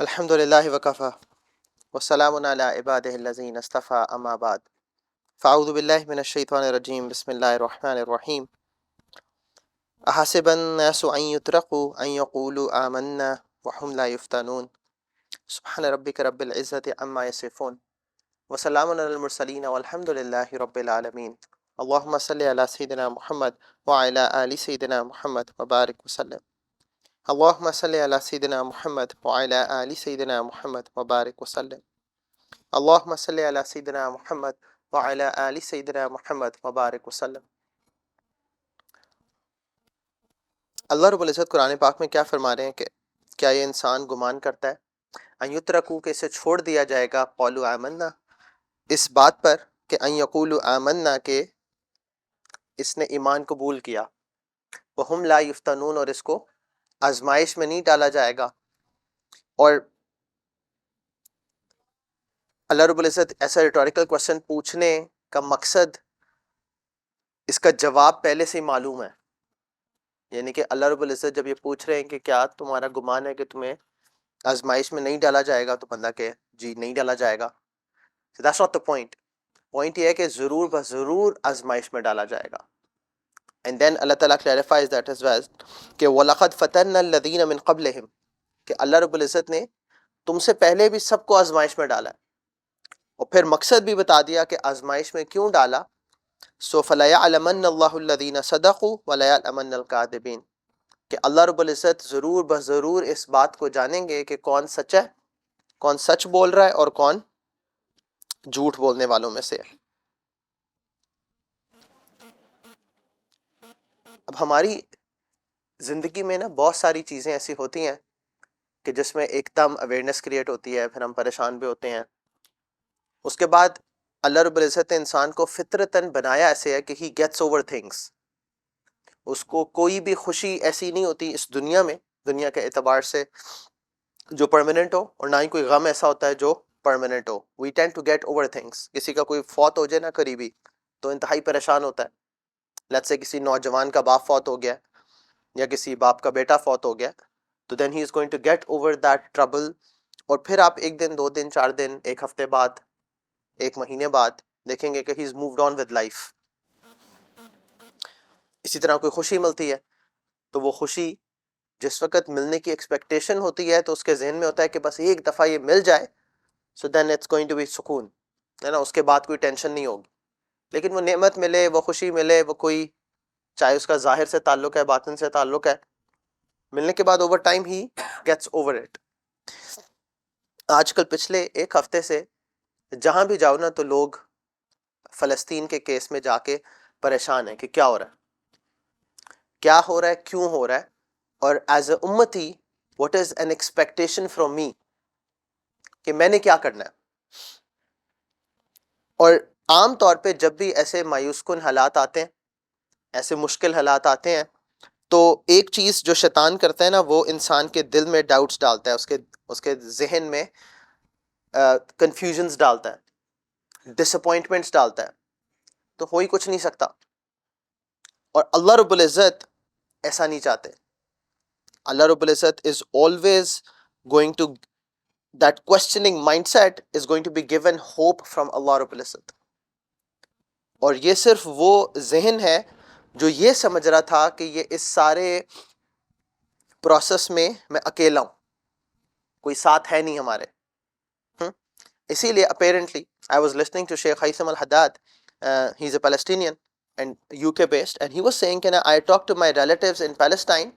الحمد للہ وکفا وسلام علی عبادہ الذین اصطفى اما بعد فاعوذ باللہ من الشیطان الرجیم بسم اللہ الرحمن الرحیم احسب الناس ان يتركوا ان يقولوا آمنا وهم لا يفتنون سبحان ربک رب العزۃ عما یصفون وسلام علی المرسلین والحمد للہ رب العالمین اللہم صلی علی سیدنا محمد وعلی آل سیدنا محمد وبارک وسلم اللہم صلی علی سیدنا محمد وعلی آل سیدنا محمد وبارک وسلم اللہم صلی علی سیدنا محمد وعلی آل سیدنا محمد وبارک وسلم۔ اللہ رب العزت قرآن پاک میں کیا فرما رہے ہیں کہ کیا یہ انسان گمان کرتا ہے ان یترکوا کہ اسے چھوڑ دیا جائے گا قولوا آمنا اس بات پر کہ ان یقولوا آمنا کہ اس نے ایمان قبول کیا وہم لا یفتنون اور اس کو آزمائش میں نہیں ڈالا جائے گا۔ اور اللہ رب العزت ایسا ریٹوریکل کوسچن پوچھنے کا مقصد اس کا جواب پہلے سے ہی معلوم ہے، یعنی کہ اللہ رب العزت جب یہ پوچھ رہے ہیں کہ کیا تمہارا گمان ہے کہ تمہیں آزمائش میں نہیں ڈالا جائے گا، تو بندہ کہ جی نہیں ڈالا جائے گا۔ So that's not the point. Point یہ ہے کہ ضرور بضرور آزمائش میں ڈالا جائے گا۔ And then اللہ تعالیٰ clarifies that as well کہ وَلَقَدْ فَتَنَّ الَّذِينَ مِن قَبْلِهِمْ کہ اللہ رب العزت نے تم سے پہلے بھی سب کو آزمائش میں ڈالا ہے، اور پھر مقصد بھی بتا دیا کہ آزمائش میں کیوں ڈالا۔ سو فَلَيَعْلَمَنَّ اللَّهُ الَّذِينَ صَدَقُوا وَلَيَعْلَمَنَّ الْكَاذِبِينَ کہ اللہ رب العزت ضرور بضرور اس بات کو جانیں گے کہ کون سچ ہے، کون سچ بول رہا ہے اور کون جھوٹ بولنے والوں میں سے ہے۔ اب ہماری زندگی میں نا بہت ساری چیزیں ایسی ہوتی ہیں کہ جس میں ایک دم اویئرنیس کریٹ ہوتی ہے، پھر ہم پریشان بھی ہوتے ہیں۔ اس کے بعد اللہ رب العزت نے انسان کو فطرتاً بنایا ایسے ہے کہ ہی گیٹس اوور تھنگس، اس کو کوئی بھی خوشی ایسی نہیں ہوتی اس دنیا میں، دنیا کے اعتبار سے جو پرماننٹ ہو، اور نہ ہی کوئی غم ایسا ہوتا ہے جو پرماننٹ ہو۔ We tend to get over things. کسی کا کوئی فوت ہو جائے نا قریبی تو انتہائی پریشان ہوتا ہے، لیٹس سے کسی نوجوان کا باپ فوت ہو گیا یا کسی باپ کا بیٹا فوت ہو گیا، تو then he is going to get over that trouble, اور پھر آپ ایک دن، دو دن، چار دن، ایک ہفتے بعد، ایک مہینے بعد دیکھیں گے کہ he is moved on with life. اسی طرح کوئی خوشی ملتی ہے تو وہ خوشی جس وقت ملنے کی ایکسپیکٹیشن ہوتی ہے تو اس کے ذہن میں ہوتا ہے کہ بس ایک دفعہ یہ مل جائے، سو دین اٹس گوئنگ ٹو بی سکون، ہے نا، اس کے بعد کوئی ٹینشن نہیں ہوگی۔ لیکن وہ نعمت ملے، وہ خوشی ملے، وہ کوئی چاہے اس کا ظاہر سے تعلق ہے، باطن سے تعلق ہے، ملنے کے بعد over time he gets over it. آج کل پچھلے ایک ہفتے سے جہاں بھی جاؤ نا تو لوگ فلسطین کے کیس میں جا کے پریشان ہیں کہ کیا ہو رہا ہے، کیا ہو رہا ہے، کیوں ہو رہا ہے، اور ایز اے امتی what is an expectation from me کہ میں نے کیا کرنا ہے۔ اور عام طور پہ جب بھی ایسے مایوس کن حالات آتے ہیں، ایسے مشکل حالات آتے ہیں، تو ایک چیز جو شیطان کرتا ہے نا، وہ انسان کے دل میں ڈاؤٹس ڈالتا ہے، اس کے ذہن میں کنفیوژنز ڈالتا ہے، ڈس اپوائنٹمنٹس ڈالتا ہے، تو ہو ہی کچھ نہیں سکتا۔ اور اللہ رب العزت ایسا نہیں چاہتے۔ اللہ رب العزت is always going to, that questioning mindset is going to be given hope from اللہ رب العزت۔ اور یہ صرف وہ ذہن ہے جو یہ سمجھ رہا تھا کہ یہ اس سارے پروسیس میں میں اکیلا ہوں، کوئی ساتھ ہے نہیں ہمارے۔ اسی لیے apparently I was listening to Sheikh Haitham al-Haddad, he's a Palestinian and UK based, and he was saying that I talked to my relatives in Palestine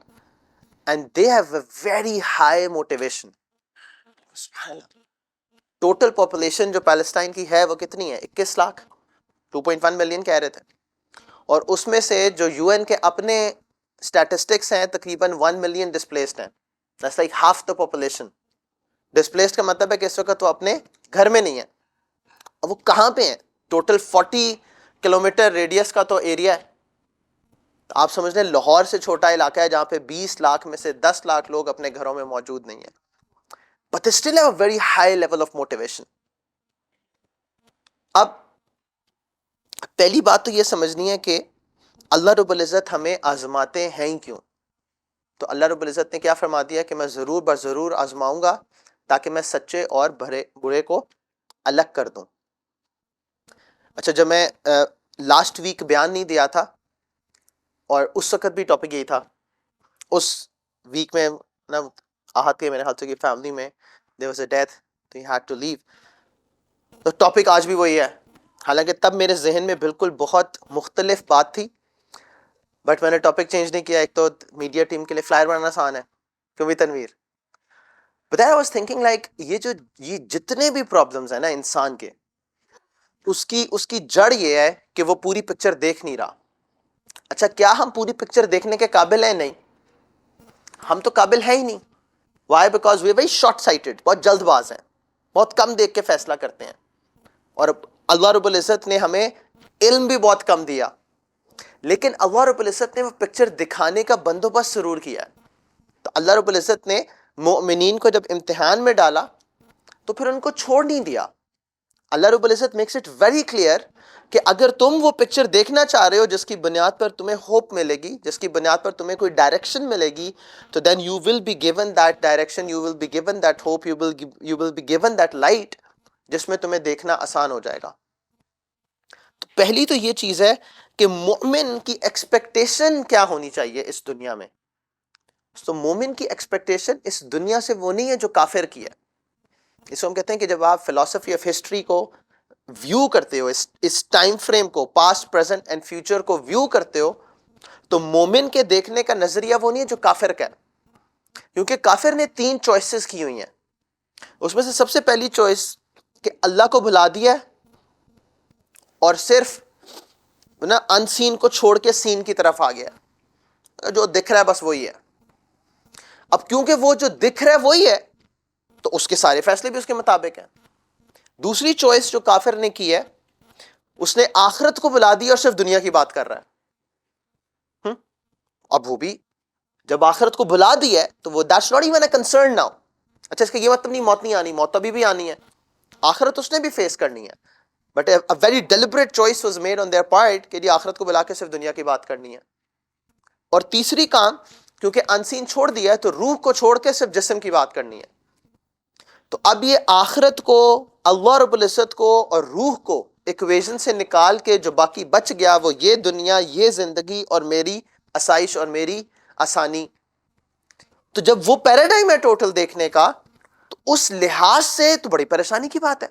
and they have a very high motivation. Total population جو Palestine کی ہے وہ کتنی ہے؟ 21 lakh, 2.1 million کہہ رہے تھے، اور اس میں سے جو یو این کے اپنے اسٹیٹسٹکس ہیں تقریباً 1 ملین ڈسپلیسڈ ہیں۔ That's like half the population. Displaced کا مطلب ہے کہ اس وقت وہ اپنے گھر میں نہیں ہے، اور وہ کہاں پہ ہیں؟ ٹوٹل 40 کلومیٹر ریڈیس کا تو ایریا ہے۔ آپ سمجھ لیں لاہور سے چھوٹا علاقہ ہے جہاں پہ 20 لاکھ میں سے 10 لاکھ لوگ اپنے گھروں میں موجود نہیں ہیں، but they still have a very high level of motivation. اب پہلی بات تو یہ سمجھنی ہے کہ اللہ رب العزت ہمیں آزماتے ہیں ہی کیوں؟ تو اللہ رب العزت نے کیا فرما دیا کہ میں ضرور بضرور آزماؤں گا تاکہ میں سچے اور برے کو الگ کر دوں. اچھا جب میں لاسٹ ویک بیان نہیں دیا تھا اور اس وقت بھی ٹاپک یہی تھا, اس ویک میں نا آہت کے میرے خیال سے کہ فیملی میں there was a death تو he had to leave. تو ٹاپک آج بھی وہی ہے, حالانکہ تب میرے ذہن میں بالکل بہت مختلف بات تھی, بٹ میں نے ٹاپک چینج نہیں کیا. ایک تو میڈیا ٹیم کے لیے فلائر بنانا آسان ہے, کیوں بھی Tanveer. But I was thinking like یہ جتنے بھی پرابلمز ہیں نا انسان کے, اس کی جڑ یہ ہے کہ وہ پوری پکچر دیکھ نہیں رہا. اچھا کیا ہم پوری پکچر دیکھنے کے قابل ہیں؟ نہیں, ہم تو قابل ہیں ہی نہیں. Why? Because we are very short sighted, بہت جلد باز ہیں, بہت کم دیکھ کے فیصلہ کرتے ہیں. اور اللہ رب العزت نے ہمیں علم بھی بہت کم دیا, لیکن اللہ رب العزت نے وہ پکچر دکھانے کا بندوبست ضرور کیا ہے. تو اللہ رب العزت نے مومنین کو جب امتحان میں ڈالا تو پھر ان کو چھوڑ نہیں دیا. اللہ رب العزت میکس اٹ ویری کلیئر کہ اگر تم وہ پکچر دیکھنا چاہ رہے ہو جس کی بنیاد پر تمہیں ہوپ ملے گی, جس کی بنیاد پر تمہیں کوئی ڈائریکشن ملے گی, تو then you will be given that direction, you will be given that hope, you will be given that light, جس میں تمہیں دیکھنا آسان ہو جائے گا. تو پہلی تو یہ چیز ہے کہ مومن کی ایکسپیکٹیشن کیا ہونی چاہیے اس دنیا میں. تو مومن کی ایکسپیکٹیشن اس دنیا سے وہ نہیں ہے جو کافر کی ہے. اس کو ہم کہتے ہیں کہ جب آپ فلسفی آف ہسٹری کو ویو کرتے ہو, اس ٹائم فریم کو, پاسٹ پریزنٹ اینڈ فیوچر کو ویو کرتے ہو, تو مومن کے دیکھنے کا نظریہ وہ نہیں ہے جو کافر کا ہے. کیونکہ کافر نے 3 چوائسز کی ہوئی ہیں. اس میں سے سب سے پہلی چوائس کہ اللہ کو بھلا دیا ہے اور صرف نا ان سین کو چھوڑ کے سین کی طرف آ گیا, جو دکھ رہا ہے بس وہی ہے. اب کیونکہ وہ جو دکھ رہا ہے وہی ہے تو اس کے سارے فیصلے بھی اس کے مطابق ہیں. دوسری چوائس جو کافر نے کی ہے, اس نے آخرت کو بلا دیا اور صرف دنیا کی بات کر رہا ہے. اب وہ بھی جب آخرت کو بلا دی ہے تو وہ that's not even a concern now. اچھا اس کا یہ مطلب نہیں موت نہیں آنی, موت ابھی بھی آنی ہے, آخرت اس نے بھی فیس کرنی ہے. But a very deliberate choice was made on their part کہ آخرت کو بلا کے صرف دنیا کی بات کرنی ہے. اور تیسری کام, کیونکہ انسین چھوڑ دیا ہے تو روح کو چھوڑ کے صرف جسم کی بات کرنی ہے. تو اب یہ آخرت کو, اللہ رب العزت کو اور روح کو ایکویژن سے نکال کے جو باقی بچ گیا وہ یہ دنیا, یہ زندگی اور میری آسائش اور میری آسانی. تو جب وہ پیراڈائم ہے ٹوٹل دیکھنے کا, تو اس لحاظ سے تو بڑی پریشانی کی بات ہے.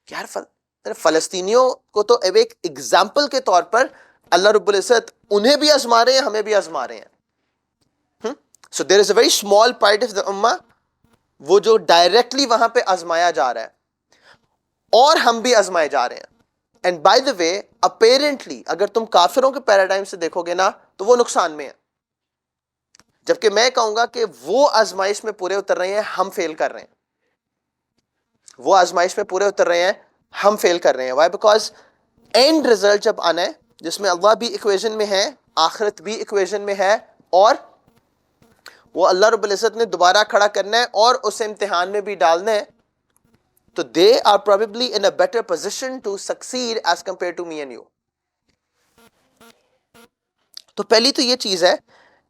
یار فلسطینیوں کو تو ایک ایگزامپل کے طور پر اللہ رب العزت انہیں بھی آزما رہے ہیں, ہمیں بھی آزما رہے ہیں. So there is a very small part of the ummah وہ جو ڈائریکٹلی وہاں پہ آزمایا جا رہا ہے, اور ہم بھی آزمائے جا رہے ہیں. And by the way apparently اگر تم کافروں کے پیراڈائم سے دیکھو گے نا تو وہ نقصان میں ہے, جبکہ میں کہوں گا کہ وہ آزمائش میں پورے اتر رہے ہیں, ہم فیل کر رہے ہیں. وہ آزمائش میں پورے اتر رہے ہیں, ہم فیل کر رہے ہیں. وائی؟ بیکاز اینڈ ریزلٹ جب آنا ہے جس میں اللہ بھی ایکویژن میں ہے, آخرت بھی ایکویژن میں ہے, اور وہ اللہ رب العزت نے دوبارہ کھڑا کرنا ہے اور اس امتحان میں بھی ڈالنا ہے, تو they are probably in a better position to succeed as compared to me and you. تو پہلی تو یہ چیز ہے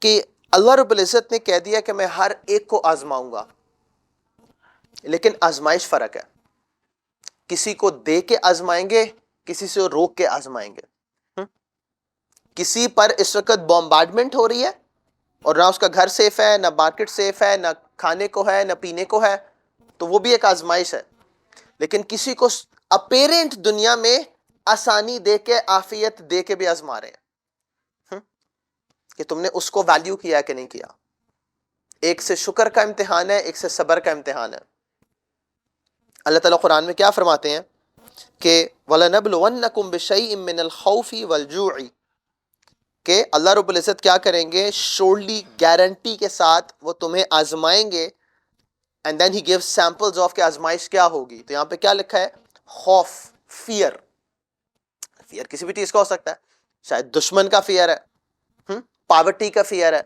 کہ اللہ رب العزت نے کہہ دیا کہ میں ہر ایک کو آزماؤں گا, لیکن آزمائش فرق ہے. کسی کو دے کے آزمائیں گے, کسی سے روک کے آزمائیں گے. کسی پر اس وقت بمبارڈمنٹ ہو رہی ہے اور نہ اس کا گھر سیف ہے, نہ مارکیٹ سیف ہے, نہ کھانے کو ہے, نہ پینے کو ہے, تو وہ بھی ایک آزمائش ہے. لیکن کسی کو اپیرنٹ دنیا میں آسانی دے کے, عافیت دے کے بھی آزما رہے ہیں کہ تم نے اس کو ویلیو کیا کہ نہیں کیا. ایک سے شکر کا امتحان ہے, ایک سے صبر کا امتحان ہے. اللہ تعالیٰ قرآن میں کیا فرماتے ہیں کہ وَلَنَبْلُوَنَّكُمْ بِشَيْءٍ مِّنَ الْخَوْفِ وَالْجُوعِ, کہ اللہ رب العزت کیا کریں گے, شورلی گارنٹی کے ساتھ وہ تمہیں آزمائیں گے. And then he gives samples of کہ آزمائش کیا ہوگی. تو یہاں پہ کیا لکھا ہے؟ خوف, فیئر. فیئر کسی بھی چیز کا ہو سکتا ہے, شاید دشمن کا فیئر ہے, پاورٹی کا فیئر ہے.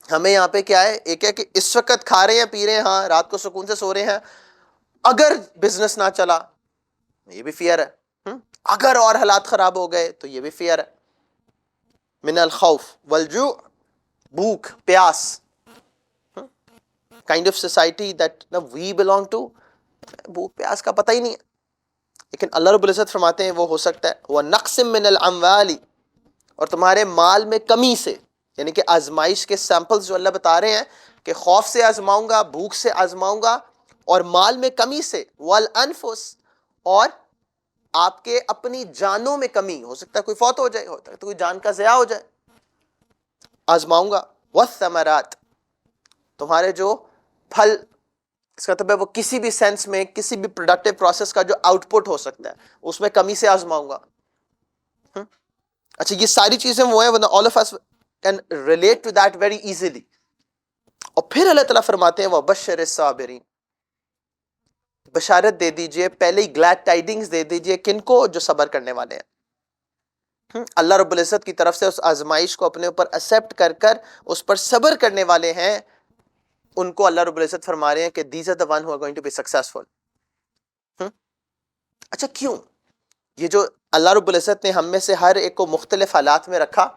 ہمیں یہاں پہ کیا ہے, ایک ہے کہ اس وقت کھا رہے ہیں پی رہے ہیں, ہاں رات کو سکون سے سو رہے ہیں, اگر بزنس نہ چلا یہ بھی فیئر ہے, اگر اور حالات خراب ہو گئے تو یہ بھی فیئر ہے. من الخوف والجوع, بھوک پیاس, kind of society that we belong to, بھوک پیاس کا پتہ ہی نہیں ہے. لیکن اللہ رب العزت فرماتے ہیں وہ ہو سکتا ہے وَنَقْسِم مِّنَ الْأَمْوَالِ، اور تمہارے مال میں کمی سے، یعنی کہ آزمائش کے سیمپلز جو اللہ بتا رہے ہیں کہ خوف سے آزماؤں گا، بھوک سے آزماؤں گا، اور مال میں کمی سے، وَالْأَنفُسِ، اور آپ کے اپنی جانوں میں کمی، ہو سکتا ہے کوئی فوت ہو جائے، ہوتا ہے تو کوئی جان کا ضیاع ہو جائے، آزماؤں گا. وَالثَّمَرَاتِ، تمہارے جو پھل، اس کا مطلب ہے وہ کسی بھی سینس میں کسی بھی پروڈکٹیو پروسیس کا جو آؤٹ پٹ ہو سکتا ہے اس میں کمی سے آزماؤں گا. اچھا یہ ساری چیزیں وہ ہیں all of us can relate to that very easily. اور پھر اللہ تعالیٰ فرماتے ہیں وَبَشِّرِ الصَّابِرِينَ، بشارت دے دیجئے، پہلے ہی گلیڈ ٹائڈنگز دے دیجئے کن کو؟ جو صبر کرنے والے ہیں. اللہ رب العزت کی طرف سے اس آزمائش کو اپنے اوپر ایکسیپٹ کر کر اس پر صبر کرنے والے ہیں، ان کو اللہ رب العزت فرما رہے ہیں کہ these are the one who are going to be successful. اچھا کیوں؟ یہ جو اللہ رب العزت نے ہم میں سے ہر ایک کو مختلف حالات میں رکھا،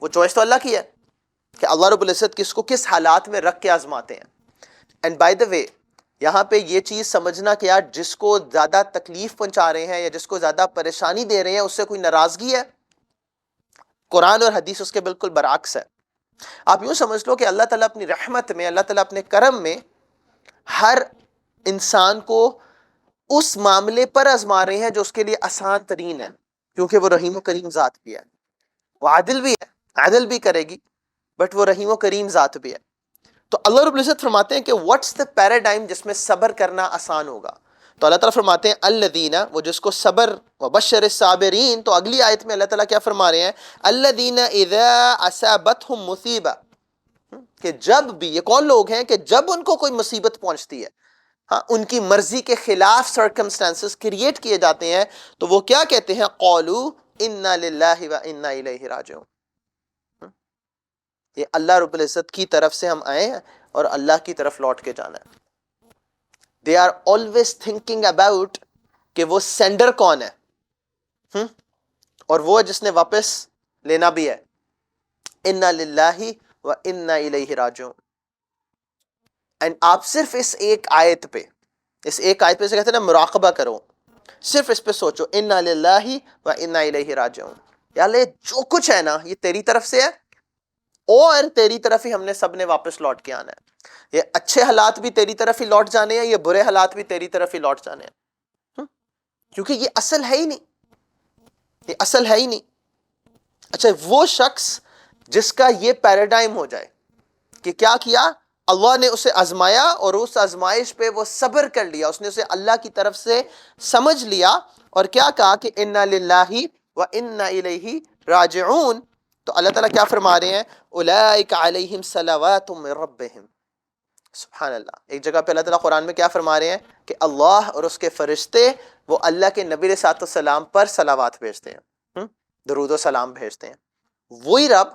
وہ چوائس تو اللہ کی ہے کہ اللہ رب العزت کس کو کس حالات میں رکھ کے آزماتے ہیں. اینڈ بائی دا وے یہاں پہ یہ چیز سمجھنا کہ یار جس کو زیادہ تکلیف پہنچا رہے ہیں یا جس کو زیادہ پریشانی دے رہے ہیں اس سے کوئی ناراضگی ہے، قرآن اور حدیث اس کے بالکل برعکس ہے. آپ یوں سمجھ لو کہ اللہ تعالیٰ اپنی رحمت میں، اللہ تعالیٰ اپنے کرم میں ہر انسان کو اس معاملے پر آزما رہے ہیں جو اس کے لیے آسان ترین ہے، کیونکہ وہ رحیم و کریم ذات بھی ہے، وہ عادل بھی ہے، عادل بھی کرے گی، بٹ وہ رحیم و کریم ذات بھی ہے. تو اللہ رب العزت فرماتے ہیں کہ واٹس دا پیراڈائم جس میں صبر کرنا آسان ہوگا؟ تو اللہ تعالیٰ فرماتے ہیں الذین، وہ جس کو صبر، وبشر الصابرین. تو اگلی آیت میں اللہ تعالیٰ کیا فرما رہے ہیں؟ الذین اذا اصابتہم مصیبہ، کہ جب بھی، یہ کون لوگ ہیں کہ جب ان کو کوئی مصیبت پہنچتی ہے، ہاں ان کی مرضی کے خلاف سرکمسٹانسز کریٹ کیے جاتے ہیں، تو وہ کیا کہتے ہیں؟ قولوا انا للہ و انا الیہ راجعون. یہ اللہ رب العزت کی طرف سے ہم آئے ہیں اور اللہ کی طرف لوٹ کے جانا ہے. They are always thinking about کہ وہ سینڈر کون ہے، اور وہ جس نے واپس لینا بھی ہے. انا للہ و انا الیہ راجعون. اینڈ آپ صرف اس ایک آیت پہ سے کہتے ہیں نا مراقبہ کرو، صرف اس پہ سوچو، انا للہ و انا الیہ راجعون. یا اللہ جو کچھ ہے نا یہ تیری طرف سے ہے، اور تیری طرف ہی ہم نے سب نے واپس لوٹ کے آنا ہے. یہ اچھے حالات بھی تیری طرف ہی لوٹ جانے ہیں، یہ برے حالات بھی تیری طرف ہی لوٹ جانے ہیں، کیونکہ یہ اصل ہے ہی نہیں، یہ اصل ہے ہی نہیں. اچھا وہ شخص جس کا یہ پیراڈائم ہو جائے کہ کیا کیا، اللہ نے اسے آزمایا اور اس آزمائش پہ وہ صبر کر لیا، اس نے اسے اللہ کی طرف سے سمجھ لیا اور کیا کہا کہ انا للہ و انا الیہ راجعون. تو اللہ تعالیٰ کیا فرما رہے ہیں؟ اولئک علیہم صلوات من ربہم. سبحان اللہ. ایک جگہ پہ اللہ تعالیٰ قرآن میں کیا فرما رہے ہیں کہ اللہ اور اس کے فرشتے وہ اللہ کے نبی علیہ السلام پر صلوات بھیجتے ہیں، درود و سلام بھیجتے ہیں. وہی رب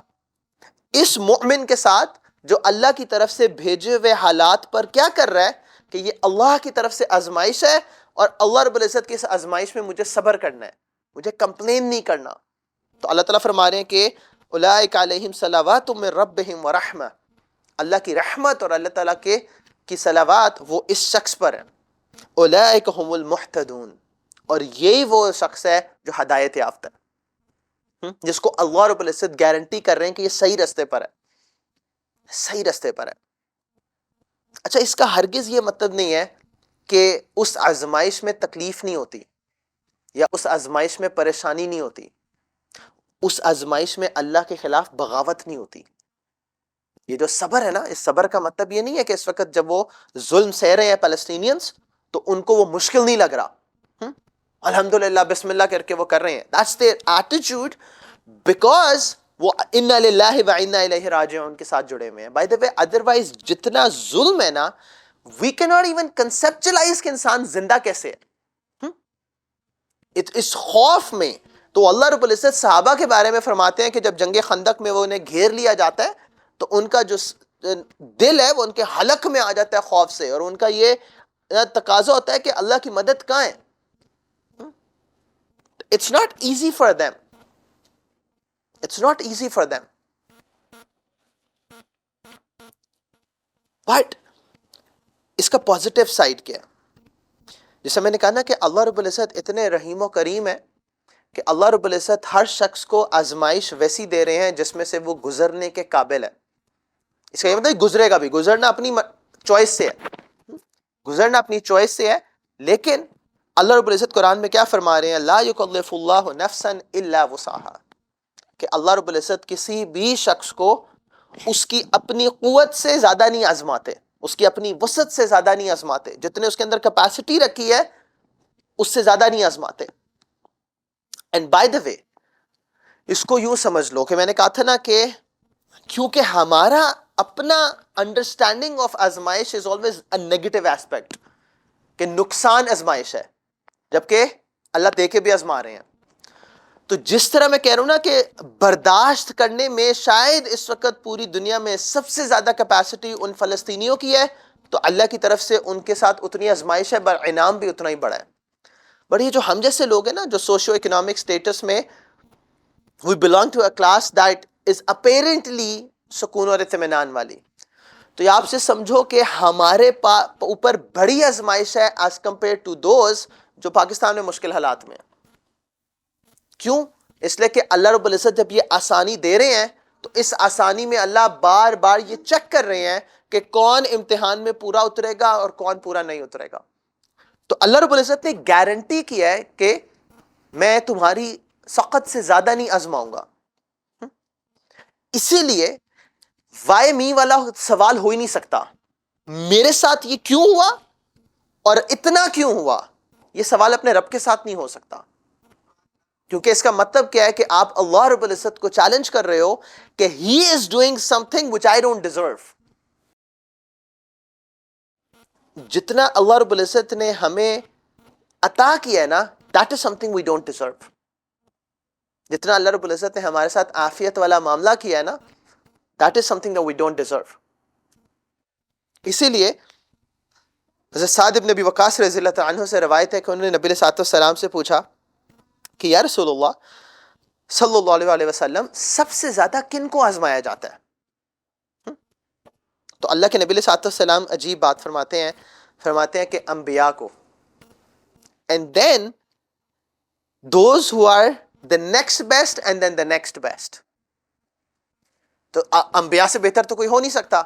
اس مؤمن کے ساتھ جو اللہ کی طرف سے بھیجے ہوئے حالات پر کیا کر رہا ہے کہ یہ اللہ کی طرف سے آزمائش ہے، اور اللہ رب العزت کی اس آزمائش میں مجھے صبر کرنا ہے، مجھے کمپلین نہیں کرنا. تو اللہ تعالیٰ فرما رہے ہیں کہ اولئک علیہم صلوات من ربہم ورحمہ، اللہ کی رحمت اور اللہ تعالیٰ کی صلوات وہ اس شخص پر ہے. اولئک هم المہتدون، اور یہی وہ شخص ہے جو ہدایت یافتہ ہے، جس کو اللہ رب العزت گارنٹی کر رہے ہیں کہ یہ صحیح رستے پر ہے، صحیح رستے پر ہے. اچھا اس کا ہرگز یہ مطلب نہیں ہے کہ اس آزمائش میں تکلیف نہیں ہوتی یا اس آزمائش میں پریشانی نہیں ہوتی، اس آزمائش میں اللہ کے خلاف بغاوت نہیں ہوتی. یہ جو صبر ہے نا، اس صبر کا مطلب یہ نہیں ہے کہ اس وقت جب وہ ظلم سہ رہے ہیں فلسطینینز تو ان کو وہ مشکل نہیں لگ رہا، الحمدللہ بسم اللہ کر کے وہ کر رہے ہیں. That's their attitude because وہ انا للہ و انا الیہ راجعون کے ساتھ جڑے ہوئے ہیں. By the way otherwise جتنا ظلم ہے نا we cannot even conceptualize کہ انسان زندہ کیسے ہے. اس خوف میں تو اللہ رب العزت صحابہ کے بارے میں فرماتے ہیں کہ جب جنگ خندق میں وہ انہیں گھیر لیا جاتا ہے تو ان کا جو دل ہے وہ ان کے حلق میں آ جاتا ہے خوف سے، اور ان کا یہ تقاضا ہوتا ہے کہ اللہ کی مدد کہاں ہے. It's not easy for them. It's not easy for them. But اس کا پازیٹیو سائڈ کیا ہے؟ جیسے میں نے کہا نا کہ اللہ رب العزت اتنے رحیم و کریم ہے کہ اللہ رب العزت ہر شخص کو آزمائش ویسی دے رہے ہیں جس میں سے وہ گزرنے کے قابل ہے. اس کا یہ مطلب گزرے گا بھی، گزرنا اپنی چوائس سے ہے، گزرنا اپنی چوائس سے ہے. لیکن اللہ رب العزت قرآن میں کیا فرما رہے ہیں؟ لا یکلف اللہ نفسا الا وسعها، کہ اللہ رب العزت کسی بھی شخص کو اس کی اپنی قوت سے زیادہ نہیں آزماتے، اس کی اپنی وسعت سے زیادہ نہیں آزماتے، جتنے اس کے اندر کیپیسٹی رکھی ہے اس سے زیادہ نہیں آزماتے. اینڈ بائی دا وے اس کو یوں سمجھ لو کہ میں نے کہا تھا نا کہ کیونکہ ہمارا اپنا انڈرسٹینڈنگ آف آزمائش is always a negative aspect, کہ نقصان آزمائش ہے، جبکہ اللہ دے کے بھی آزما رہے ہیں. تو جس طرح میں کہہ رہا ہوں نا کہ برداشت کرنے میں شاید اس وقت پوری دنیا میں سب سے زیادہ کیپیسٹی ان فلسطینیوں کی ہے، تو اللہ کی طرف سے ان کے ساتھ اتنی آزمائش ہے، انعام بھی اتنا ہی بڑا ہے. بٹ یہ جو ہم جیسے لوگ ہیں نا، جو سوشو اکنامک سٹیٹس میں we belong to a class that is apparently سکون اور اطمینان والی، تو یہ آپ سے سمجھو کہ ہمارے اوپر بڑی آزمائش ہے as compared to those جو پاکستان میں مشکل حالات میں. کیوں؟ اس لیے کہ اللہ رب العزت جب یہ آسانی دے رہے ہیں تو اس آسانی میں اللہ بار بار یہ چیک کر رہے ہیں کہ کون امتحان میں پورا اترے گا اور کون پورا نہیں اترے گا. تو اللہ رب العزت نے گارنٹی کی ہے کہ میں تمہاری سخت سے زیادہ نہیں آزماؤں گا. اسی لیے وائی می والا سوال ہو ہی نہیں سکتا، میرے ساتھ یہ کیوں ہوا اور اتنا کیوں ہوا، یہ سوال اپنے رب کے ساتھ نہیں ہو سکتا. کیونکہ اس کا مطلب کیا ہے کہ آپ اللہ رب العزت کو چیلنج کر رہے ہو کہ he is doing something which I don't deserve. جتنا اللہ رب العزت نے ہمیں عطا کیا ہے نا، that is something we don't deserve. جتنا اللہ رب العزت نے ہمارے ساتھ عافیت والا معاملہ کیا ہے نا، that is something that we don't deserve. اسی لیے حضرت سعد بن ابی وقاص رضی اللہ تعالیٰ عنہ سے روایت ہے کہ انہوں نے نبی علیہ السلام سے پوچھا کہ یا رسول اللہ صلی اللہ علیہ وسلم سب سے زیادہ کن کو آزمایا جاتا ہے؟ تو اللہ کے نبی علیہ السلام عجیب بات فرماتے ہیں کہ انبیاء کو، and then those who are the next best and then the next best. تو انبیاء سے بہتر تو کوئی ہو نہیں سکتا.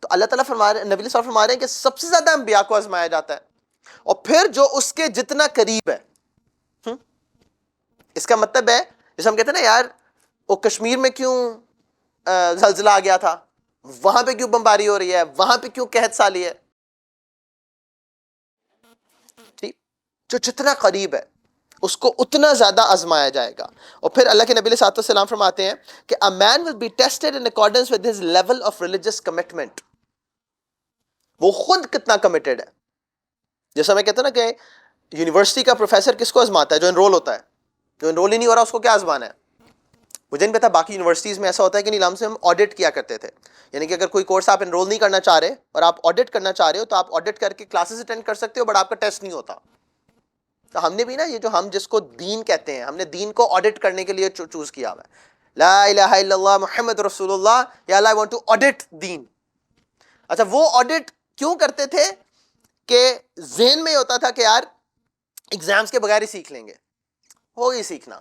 تو اللہ تعالیٰ نبی علیہ السلام فرما رہے ہیں کہ سب سے زیادہ انبیاء کو آزمایا جاتا ہے، اور پھر جو اس کے جتنا قریب ہے. اس کا مطلب ہے جیسے ہم کہتے ہیں نا یار وہ کشمیر میں کیوں زلزلہ آ گیا تھا، وہاں پہ کیوں بمباری ہو رہی ہے، وہاں پہ کیوں قحط سالی ہے. ٹھیک، جو جتنا قریب ہے اس کو اتنا زیادہ آزمایا جائے گا. اور پھر اللہ کے نبی علیہ السلام فرماتے ہیں کہ a man will be tested in accordance with his level of religious commitment. وہ خود کتنا کمیٹڈ ہے. جیسا میں کہتا ہوں نا کہ یونیورسٹی کا پروفیسر کس کو آزماتا ہے؟ جو انرول ہوتا ہے. جو انرول ہی نہیں ہو رہا اس کو کیا آزمانا ہے؟ مجھے نہیں پتا باقی یونیورسٹیز میں ایسا ہوتا ہے کہ نہیں، ہم آڈٹ کیا کرتے تھے. یعنی کہ اگر کوئی کورس آپ انرول نہیں کرنا چاہ رہے اور آپ آڈٹ کرنا چاہ رہے ہو تو آپ آڈٹ کر کے کلاسز اٹینڈ کر سکتے ہو، بٹ آپ کا ٹیسٹ نہیں ہوتا. تو ہم نے بھی نا یہ جو ہم جس کو دین کہتے ہیں، ہم نے دین کو آڈٹ کرنے کے لیے چوز کیا ہوا ہے. لا الہ الا اللہ محمد رسول اللہ، یا اللہ I want to audit دین. اچھا وہ آڈٹ کیوں کرتے تھے؟ کہ ذہن میں ہوتا تھا کہ یار ایگزامز کے بغیر ہی سیکھ لیں گے، ہوگی سیکھنا.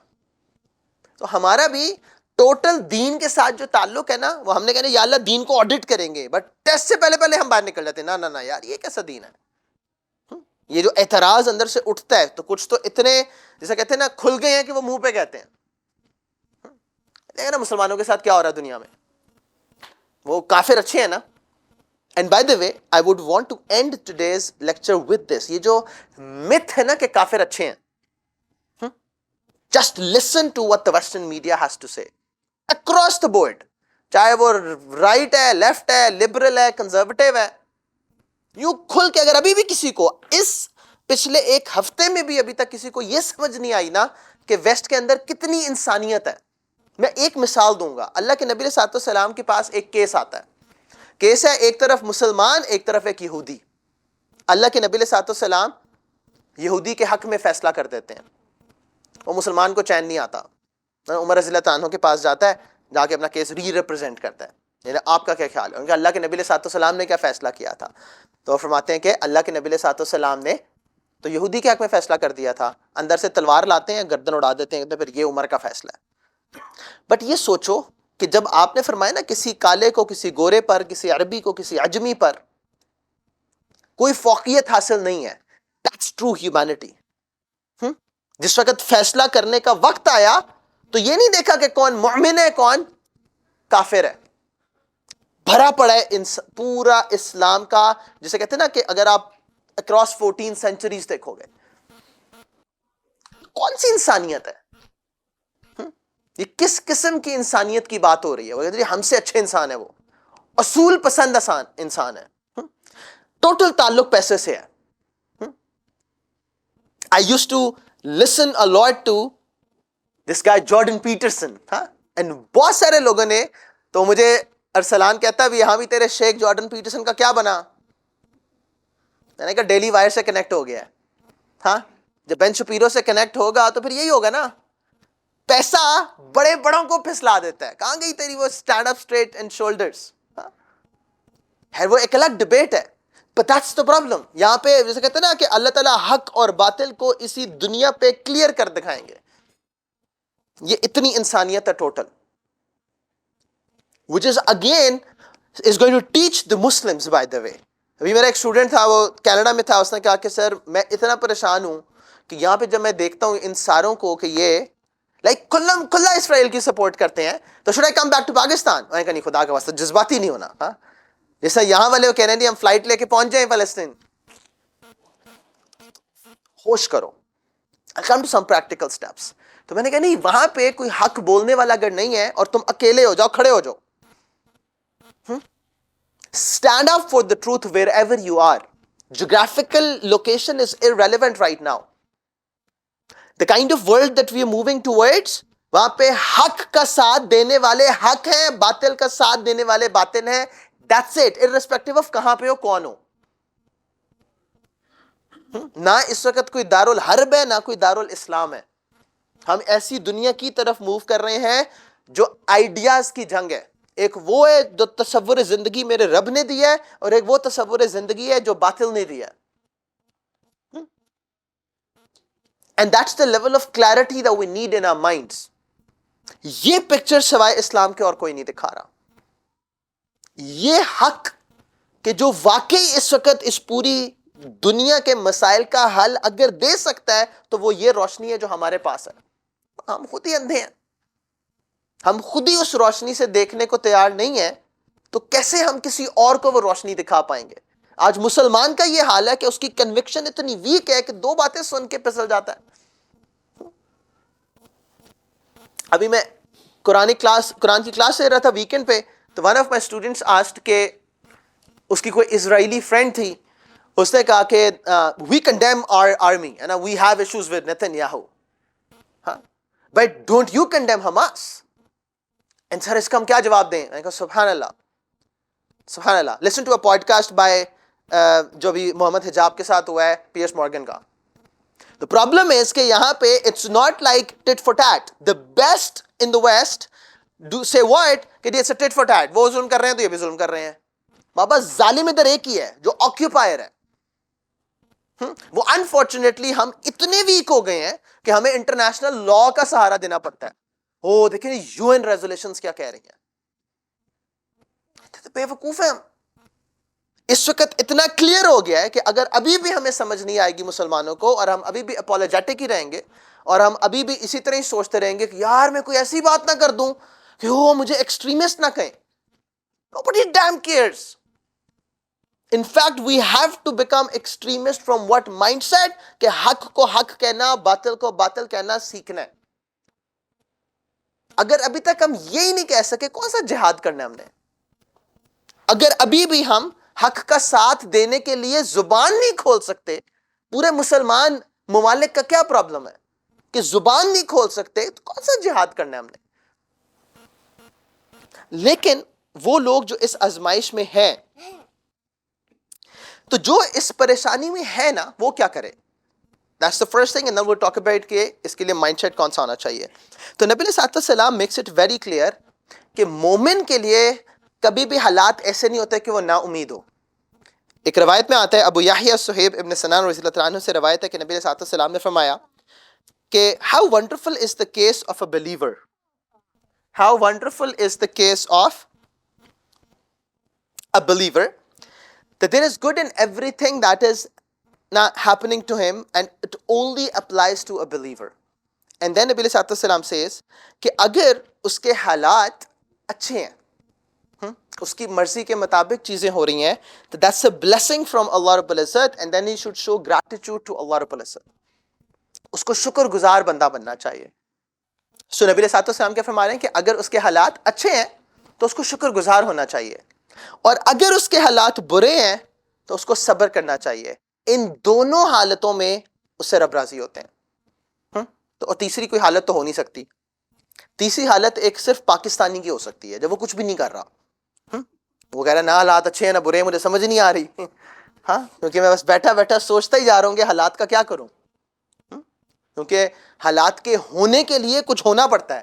تو ہمارا بھی ٹوٹل دین کے ساتھ جو تعلق ہے نا، وہ ہم نے کہنا یا اللہ دین کو آڈٹ کریں گے، بٹ ٹیسٹ سے پہلے ہم باہر نکل جاتے ہیں. نہ یار یہ کیسا دین ہے؟ یہ جو اعتراض اندر سے اٹھتا ہے تو کچھ تو اتنے جیسا کہتے ہیں نا کھل گئے ہیں کہ وہ منہ پہ کہتے ہیں. دیکھیں نا مسلمانوں کے ساتھ کیا ہو رہا ہے دنیا میں، وہ کافر اچھے ہیں نا. And by the way I would want to end today's lecture with this. یہ جو متھ ہے نا کہ کافر اچھے ہیں، just listen to what the western media has to say across the board، چاہے وہ رائٹ ہے، لیفٹ ہے، لبرل ہے، کنزرویٹو ہے. یوں کھل کے اگر ابھی بھی کسی کو اس پچھلے ایک ہفتے میں بھی ابھی تک کسی کو یہ سمجھ نہیں آئی نا کہ ویسٹ کے اندر کتنی انسانیت ہے. میں ایک مثال دوں گا. اللہ کے نبی علیہ السلام کے پاس ایک کیس آتا ہے. کیس ہے ایک طرف مسلمان، ایک طرف ایک یہودی. اللہ کے نبی علیہ السلام یہودی کے حق میں فیصلہ کر دیتے ہیں. وہ مسلمان کو چین نہیں آتا. عمر رضی اللہ عنہ کے پاس جاتا ہے، جا کے اپنا کیس ریپرزینٹ کرتا ہے. یعنی آپ کا کیا خیال ہے؟ اللہ کے نبی علیہ السلام نے کیا فیصلہ کیا تھا؟ تو وہ فرماتے ہیں کہ اللہ کے نبی علیہ السلام نے تو یہودی کے حق میں فیصلہ کر دیا تھا, اندر سے تلوار لاتے ہیں, گردن اڑا دیتے ہیں, تو پھر یہ عمر کا فیصلہ ہے. بٹ یہ سوچو کہ جب آپ نے فرمایا نا کسی کالے کو, کسی گورے پر, کسی عربی کو, کسی عجمی پر کوئی فوقیت حاصل نہیں ہے, that's true humanity. جس وقت فیصلہ کرنے کا وقت آیا تو یہ نہیں دیکھا کہ کون مومن ہے کون کافر ہے. بھرا پڑا ہے پورا اسلام کا, جسے کہتے ہیں نا کہ اگر آپ اکراس 14 سینچریز دیکھو گے, کون سی انسانیت ہے, یہ کس قسم کی انسانیت کی بات ہو رہی ہے. وہ کہتے ہیں ہم سے اچھے انسان ہے, وہ اصول پسند انسان ہے, ٹوٹل تعلق پیسے سے ہے. I used to listen a lot to this guy Jordan Peterson, and بہت سارے لوگوں نے تو مجھے ارسلان کہتا بھی یہاں بھی تیرے شیخ جارڈن پیٹرسن کا کیا بنا, میں نے کہا ڈیلی وائر سے کنیکٹ ہو گیا ہے. ہاں, جب بین شپیرو سے کنیکٹ ہوگا تو پھر یہی ہوگا نا, پیسہ بڑے بڑوں کو پھسلا دیتا ہے. کہاں گئی تیری وہ stand up straight and shoulders, ہے وہ ایک الگ ڈبیٹ ہے. But that's the problem. یہاں پہ جیسے کہتے ہیں نا کہ اللہ تعالیٰ حق اور باطل کو اسی دنیا پہ کلیئر کر دکھائیں گے. یہ اتنی انسانیت ہے total, which is again is going to teach the Muslims by the way. ابھی میرا ایک اسٹوڈنٹ تھا, وہ کینیڈا میں تھا, اس نے کہا کہ سر میں اتنا پریشان ہوں کہ یہاں پہ جب میں دیکھتا ہوں ان ساروں کو کہ یہ لائک کھلا اسرائیل کی سپورٹ کرتے ہیں, تو should I come back to Pakistan؟ میں نے کہا نہیں, خدا کا واسطہ جذباتی نہیں ہونا. ہاں, جیسا یہاں والے وہ کہہ رہے ہیں ہم فلائٹ لے کے پہنچ جائیں فلسطین, ہوش کرو. I'll come to some practical steps. تو میں نے کہا نہیں, وہاں پہ کوئی حق بولنے والا اگر نہیں ہے اور تم اکیلے ہو جاؤ, کھڑے ہو جاؤ, stand up for the truth wherever you are. Geographical location is irrelevant right now. The kind of world that we are moving towards, وہاں پہ حق کا ساتھ دینے والے حق ہیں, باطل کا ساتھ دینے والے باطل ہیں. That's it, irrespective of کہاں پہ ہو, کون ہو. نہ اس وقت کوئی دارالحرب ہے, نہ کوئی دارالاسلام ہے. ہم ایسی دنیا کی طرف موو کر رہے ہیں جو آئیڈیاز کی جنگ ہے. ایک وہ ہے جو تصور زندگی میرے رب نے دیا ہے, اور ایک وہ تصور زندگی ہے جو باطل نے دیا ہے. And that's the level of clarity that we need in our minds. یہ پکچر سوائے اسلام کے اور کوئی نہیں دکھا رہا. یہ حق کہ جو واقعی اس وقت اس پوری دنیا کے مسائل کا حل اگر دے سکتا ہے تو وہ یہ روشنی ہے جو ہمارے پاس ہے. ہم خود ہی اندھے ہیں, ہم خود ہی اس روشنی سے دیکھنے کو تیار نہیں ہیں, تو کیسے ہم کسی اور کو وہ روشنی دکھا پائیں گے. آج مسلمان کا یہ حال ہے کہ اس کی کنوکشن اتنی ویک ہے کہ دو باتیں سن کے پھسل جاتا ہے. ابھی میں قرآن کی کلاس لے رہا تھا ویکینڈ پہ, تو one of my students asked کہ اس کی کوئی اسرائیلی فرینڈ تھی, اس نے کہا کہ we condemn our army and we have issues with Netanyahu, but don't you condemn Hamas. And sir اس کا ہم کیا جواب دیں؟ میں نے کہا سبحان اللہ, سبحان اللہ. Listen to a podcast by جو بھی محمد حجاب کے ساتھ ہوا ہے, پی ایس مورگن کا. The problem is کہ یہاں پہ it's not like tit for tat. The best in the West do say what کہ it's a tit for tat. وہ ظلم کر رہے ہیں تو یہ بھی ظلم کر رہے ہیں. بابا ظالم ادھر ایک ہی ہے جو آکیوپائر ہے. وہ انفارچونیٹلی ہم اتنے ویک ہو گئے ہیں کہ ہمیں انٹرنیشنل لا کا سہارا دینا پڑتا ہے. او دیکھیں یو این ریزولیشنز کیا کہہ رہی ہیں. بے وقوف ہیں ہم. اس وقت اتنا کلیئر ہو گیا ہے کہ اگر ابھی بھی ہمیں سمجھ نہیں آئے گی مسلمانوں کو, اور ہم ابھی بھی اپولوجیٹک ہی رہیں گے, اور ہم ابھی بھی اسی طرح ہی سوچتے رہیں گے کہ یار میں کوئی ایسی بات نہ کر دوں کہ وہ مجھے ایکسٹریمسٹ نہ کہیں. Nobody damn cares. In fact, we have to become extremist from what mindset کہ حق کو حق کہنا, باطل کو باطل کہنا سیکھنا ہے. اگر ابھی تک ہم یہی نہیں کہہ سکے, کون سا جہاد کرنا ہے ہم نے؟ اگر ابھی بھی ہم حق کا ساتھ دینے کے لیے زبان نہیں کھول سکتے, پورے مسلمان ممالک کا کیا پرابلم ہے کہ زبان نہیں کھول سکتے, تو کون سا جہاد کرنا ہے ہم نے؟ لیکن وہ لوگ جو اس آزمائش میں ہیں, تو جو اس پریشانی میں ہے نا, وہ کیا کرے؟ That's the first thing, and then we'll talk about کہ اس کے لیے مائنڈ سیٹ کون سا ہونا چاہیے. تو نبی علیہ السلام makes it very clear کہ مومن کے لیے کبھی بھی حالات ایسے نہیں ہوتے کہ وہ نا امید ہو. ایک روایت میں آتا ہے، ابو یحییٰ صہیب ابن سنان رضی اللہ عنہ سے روایت ہے کہ نبی علیہ الصلوۃ والسلام نے فرمایا کہ how wonderful is the case of a believer, how wonderful is the case of a believer that there is good in everything that is not happening to him and it only applies to a believer. And then Nabi Sallallahu Alaihi Wasallam says کہ اگر اس کے حالات اچھے ہیں، اس کی مرضی کے مطابق چیزیں ہو رہی ہیں، تو that's a blessing from Allah رب العزت and then he should show gratitude to Allah رب العزت. اس کو شکر گزار بندہ بننا چاہیے. سو نبی صلی اللہ علیہ وسلم کیا فرما رہے ہیں کہ اگر اس کے حالات اچھے ہیں تو اس کو شکر گزار ہونا چاہیے، اور اگر اس کے حالات برے ہیں تو اس کو صبر کرنا چاہیے. ان دونوں حالتوں میں اس سے رب راضی ہوتے ہیں. تو اور تیسری کوئی حالت تو ہو نہیں سکتی. تیسری حالت ایک صرف پاکستانی کی ہو سکتی ہے جب وہ کچھ بھی نہیں کر رہا، وہ کہہ رہا نہ حالات اچھے ہیں نہ برے ہیں، مجھے سمجھ نہیں آ رہی، ہاں کیونکہ میں بس بیٹھا بیٹھا سوچتا ہی جا رہا ہوں کہ حالات کا کیا کروں، کیونکہ حالات کے ہونے کے لیے کچھ ہونا پڑتا ہے،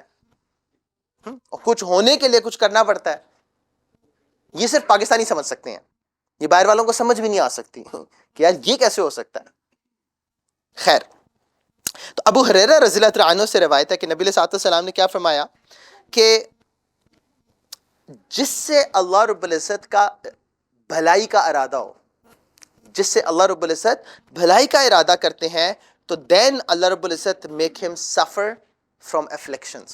اور کچھ ہونے کے لیے کچھ کرنا پڑتا ہے. یہ صرف پاکستانی سمجھ سکتے ہیں، یہ باہر والوں کو سمجھ بھی نہیں آ سکتی کہ یار یہ کیسے ہو سکتا ہے. خیر، تو ابو ہریرہ رضی اللہ عنہ سے روایت ہے کہ نبی صلی اللہ علیہ وسلم نے کیا فرمایا کہ جس سے اللہ رب العزت کا بھلائی کا ارادہ ہو، جس سے اللہ رب العزت بھلائی کا ارادہ کرتے ہیں، تو دین اللہ رب العزت میک ہم سفر فرام افلکشنز.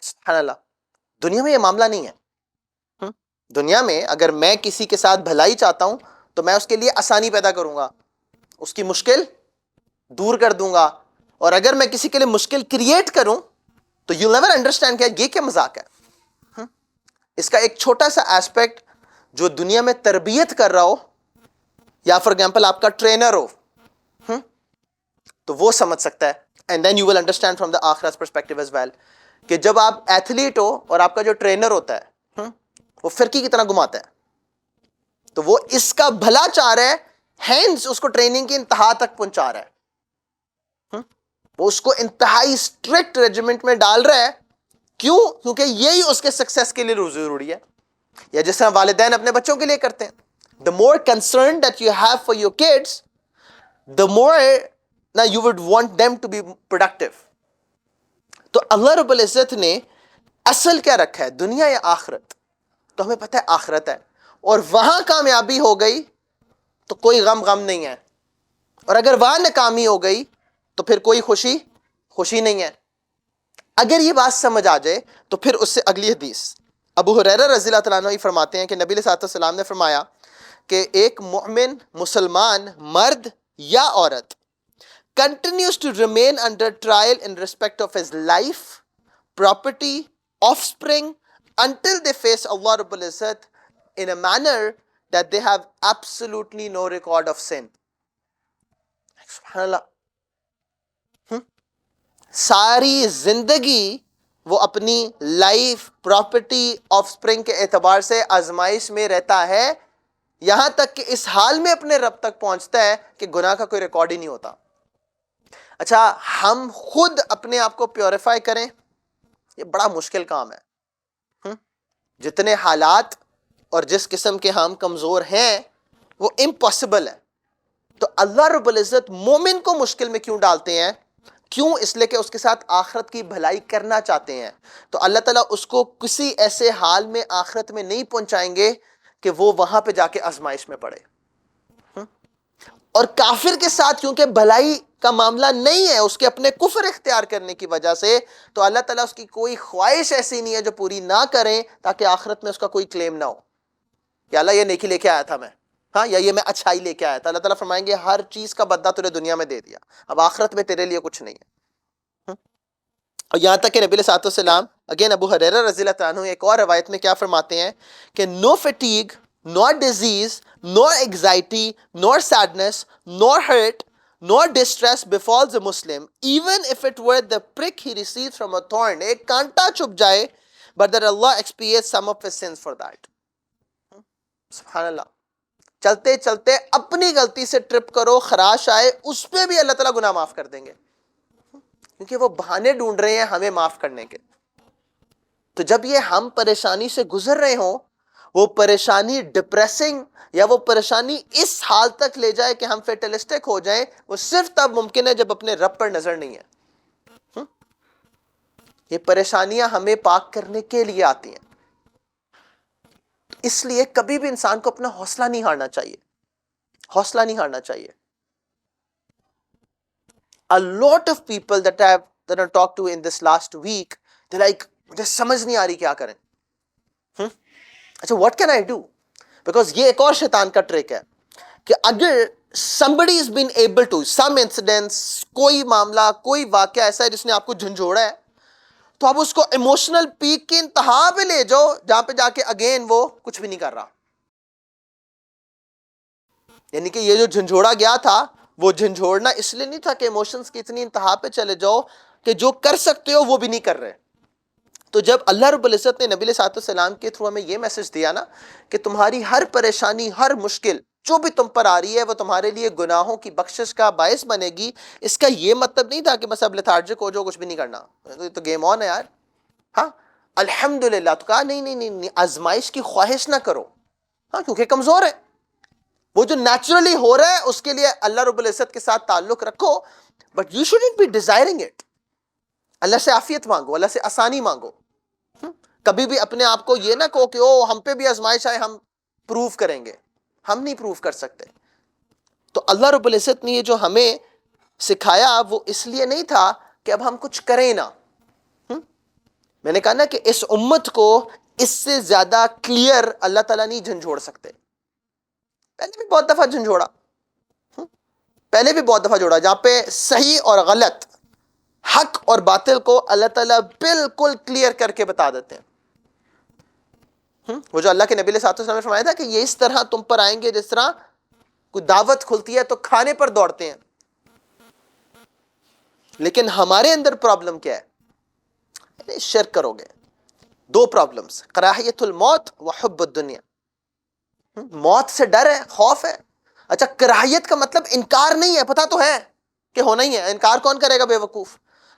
سبحان اللہ. دنیا میں یہ معاملہ نہیں ہے. دنیا میں اگر میں کسی کے ساتھ بھلائی چاہتا ہوں تو میں اس کے لیے آسانی پیدا کروں گا، اس کی مشکل دور کر دوں گا. اور اگر میں کسی کے لیے مشکل کریٹ کروں تو یو نیور انڈرسٹینڈ کہ یہ کیا مذاق ہے. اس کا ایک چھوٹا سا ایسپیکٹ جو دنیا میں تربیت کر رہا ہو، یا فار ایگزامپل آپ کا ٹرینر ہو، تو وہ سمجھ سکتا ہے. And then you will understand from the آخرت پرسپیکٹو ایز ویل کہ جب آپ ایتھلیٹ ہو اور آپ کا جو ٹرینر ہوتا ہے وہ فرقی کی طرح گھماتا ہے، تو وہ اس کا بھلا چاہ رہا ہے، ہینس اس کو ٹریننگ کی انتہا تک پہنچا رہا ہے، وہ اس کو انتہائی اسٹرکٹ ریجیمنٹ میں ڈال رہا ہے. کیوں؟ کیونکہ یہی اس کے سکسیس کے لیے ضروری ہے. یا جس طرح والدین اپنے بچوں کے لیے کرتے ہیں، the more concern that you have for your kids, the more now you would want them to be productive. تو اللہ رب العزت نے اصل کیا رکھا ہے، دنیا یا آخرت؟ تو ہمیں پتہ ہے آخرت ہے، اور وہاں کامیابی ہو گئی تو کوئی غم نہیں ہے، اور اگر وہاں ناکامی ہو گئی تو پھر کوئی خوشی نہیں ہے. اگر یہ بات سمجھ آ جائے تو پھر اس سے اگلی حدیث ابو ہریرہ رضی اللہ عنہ فرماتے ہیں کہ نبی صلی اللہ علیہ وسلم نے فرمایا کہ ایک مومن مسلمان مرد یا عورت continues to remain under trial in respect of his life, property, offspring until they face Allah Rabbul Izzat in a manner that they have absolutely no record of sin. سبحان اللہ. ساری زندگی وہ اپنی لائف، پراپرٹی، آف سپرنگ کے اعتبار سے آزمائش میں رہتا ہے، یہاں تک کہ اس حال میں اپنے رب تک پہنچتا ہے کہ گناہ کا کوئی ریکارڈ ہی نہیں ہوتا. اچھا، ہم خود اپنے آپ کو پیوریفائی کریں، یہ بڑا مشکل کام ہے. جتنے حالات اور جس قسم کے ہم کمزور ہیں وہ امپاسبل ہے. تو اللہ رب العزت مومن کو مشکل میں کیوں ڈالتے ہیں؟ کیوں؟ اس لیے کہ اس کے ساتھ آخرت کی بھلائی کرنا چاہتے ہیں. تو اللہ تعالیٰ اس کو کسی ایسے حال میں آخرت میں نہیں پہنچائیں گے کہ وہ وہاں پہ جا کے آزمائش میں پڑے. اور کافر کے ساتھ کیونکہ بھلائی کا معاملہ نہیں ہے، اس کے اپنے کفر اختیار کرنے کی وجہ سے، تو اللہ تعالیٰ اس کی کوئی خواہش ایسی نہیں ہے جو پوری نہ کریں تاکہ آخرت میں اس کا کوئی کلیم نہ ہو کہ اللہ یہ نیکی لے کے آیا تھا میں، ہاں، یا یہ میں اچھائی لے کے آیا تھا. اللہ تعالیٰ فرمائیں گے ہر چیز کا بدلہ تجھے دنیا میں دے دیا، اب آخرت میں تیرے لیے کچھ نہیں ہے. اور یہاں تک کہ نبی علیہ الصلوۃ والسلام اگین ابو ہریرہ رضی اللہ عنہ ایک اور روایت میں کیا فرماتے ہیں کہ نو fatigue nor disease nor anxiety nor sadness nor hurt nor distress befalls a Muslim even if it were the prick he received from a thorn. ایک کانٹا چھپ جائے but that Allah expiates some of his sins for that. سبحان اللہ. چلتے چلتے اپنی غلطی سے ٹرپ کرو، خراش آئے، اس پہ بھی اللہ تعالیٰ گناہ معاف کر دیں گے، کیونکہ وہ بہانے ڈھونڈ رہے ہیں ہمیں معاف کرنے کے. تو جب یہ ہم پریشانی سے گزر رہے ہوں وہ پریشانی ڈپریسنگ یا وہ پریشانی اس حال تک لے جائے کہ ہم فیٹلسٹک ہو جائیں، وہ صرف تب ممکن ہے جب اپنے رب پر نظر نہیں ہے۔ یہ پریشانیاں ہمیں پاک کرنے کے لیے آتی ہیں، اس لیے کبھی بھی انسان کو اپنا حوصلہ نہیں ہارنا چاہیے، حوصلہ نہیں ہارنا چاہیے۔ A lot of people that I talked to in this last week, they're like, مجھے سمجھ نہیں آ رہی کیا کریں۔ اچھا what can I do؟ Because یہ ایک اور شیطان کا ٹرک ہے کہ اگر somebody has been able to, some incidents، کوئی معاملہ، کوئی واقعہ ایسا ہے جس نے آپ کو جھنجھوڑا ہے، تو آپ اس کو ایموشنل پیک کی انتہا پہ لے جاؤ، جہاں پہ جا کے اگین وہ کچھ بھی نہیں کر رہا۔ یعنی کہ یہ جو جھنجھوڑا گیا تھا، وہ جھنجھوڑنا اس لیے نہیں تھا کہ ایموشنز کی اتنی انتہا پہ چلے جاؤ کہ جو کر سکتے ہو وہ بھی نہیں کر رہے۔ تو جب اللہ رب العزت نے نبی علیہ الصلوۃ والسلام کے تھرو ہمیں یہ میسج دیا نا کہ تمہاری ہر پریشانی، ہر مشکل جو بھی تم پر آ رہی ہے وہ تمہارے لیے گناہوں کی بخشش کا باعث بنے گی، اس کا یہ مطلب نہیں تھا کہ بس اب لیتھارجک ہو جاؤ، کچھ بھی نہیں کرنا، تو گیم آن ہے یار۔ ہاں الحمدللہ، تو کہا نہیں نہیں نہیں، آزمائش کی خواہش نہ کرو، ہاں کیونکہ کمزور ہے۔ وہ جو نیچرلی ہو رہا ہے اس کے لیے اللہ رب العزت کے ساتھ تعلق رکھو، but you shouldn't be desiring it. اللہ سے عافیت مانگو، اللہ سے آسانی مانگو۔ کبھی بھی اپنے آپ کو یہ نہ کہو کہ او ہم پہ بھی آزمائش آئے ہم پروف کریں گے، ہم نہیں پروف کر سکتے۔ تو اللہ رب العزت نے یہ جو ہمیں سکھایا وہ اس لیے نہیں تھا کہ اب ہم کچھ کریں نہ۔ میں نے کہا نا کہ اس امت کو اس سے زیادہ کلیئر اللہ تعالیٰ نہیں جھنجھوڑ سکتے۔ پہلے بھی بہت دفعہ جھنجھوڑا، پہلے بھی بہت دفعہ جوڑا، جہاں پہ صحیح اور غلط، حق اور باطل کو اللہ تعالیٰ بالکل کلیئر کر کے بتا دیتے ہیں۔ وہ جو اللہ کے نبی علیہ الصلوۃ والسلام نے فرمایا تھا کہ یہ اس طرح تم پر آئیں گے جس طرح کوئی دعوت کھلتی ہے تو کھانے پر دوڑتے ہیں۔ لیکن ہمارے اندر پرابلم کیا ہے؟ شرک کرو گے۔ دو پرابلمز، کراہیت الموت و حب الدنیا۔ موت سے ڈر ہے، خوف ہے۔ اچھا کراہیت کا مطلب انکار نہیں ہے، پتہ تو ہے کہ ہونا ہی ہے، انکار کون کرے گا بے وقوف۔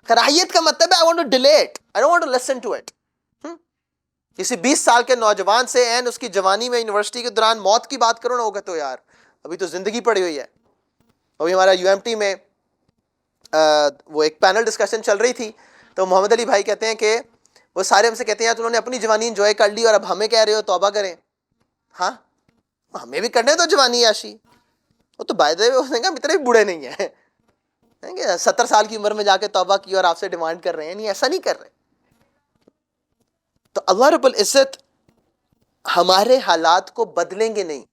کراہیت کا مطلب ہے I want to delay it, I don't want to listen to it۔ کسی 20 سال کے نوجوان سے این اس کی جوانی میں یونیورسٹی کے دوران موت کی بات کرو نہ، ہوگا تو یار ابھی تو زندگی پڑی ہوئی ہے۔ ابھی ہمارا UMT میں وہ ایک پینل ڈسکشن چل رہی تھی، تو محمد علی بھائی کہتے ہیں کہ وہ سارے ہم سے کہتے ہیں تو انہوں نے اپنی جوانی انجوائے کر لی اور اب ہمیں کہہ رہے ہو توبہ کریں۔ ہاں ہمیں بھی کرنے تو جوانی عیاشی، وہ تو بائی دا وے اتنے بھی بوڑھے نہیں ہیں، 70 سال کی عمر میں جا کے توبہ کی اور آپ سے ڈیمانڈ کر رہے ہیں، نہیں ایسا نہیں کر رہے۔ تو اللہ رب العزت ہمارے حالات کو بدلیں گے نہیں،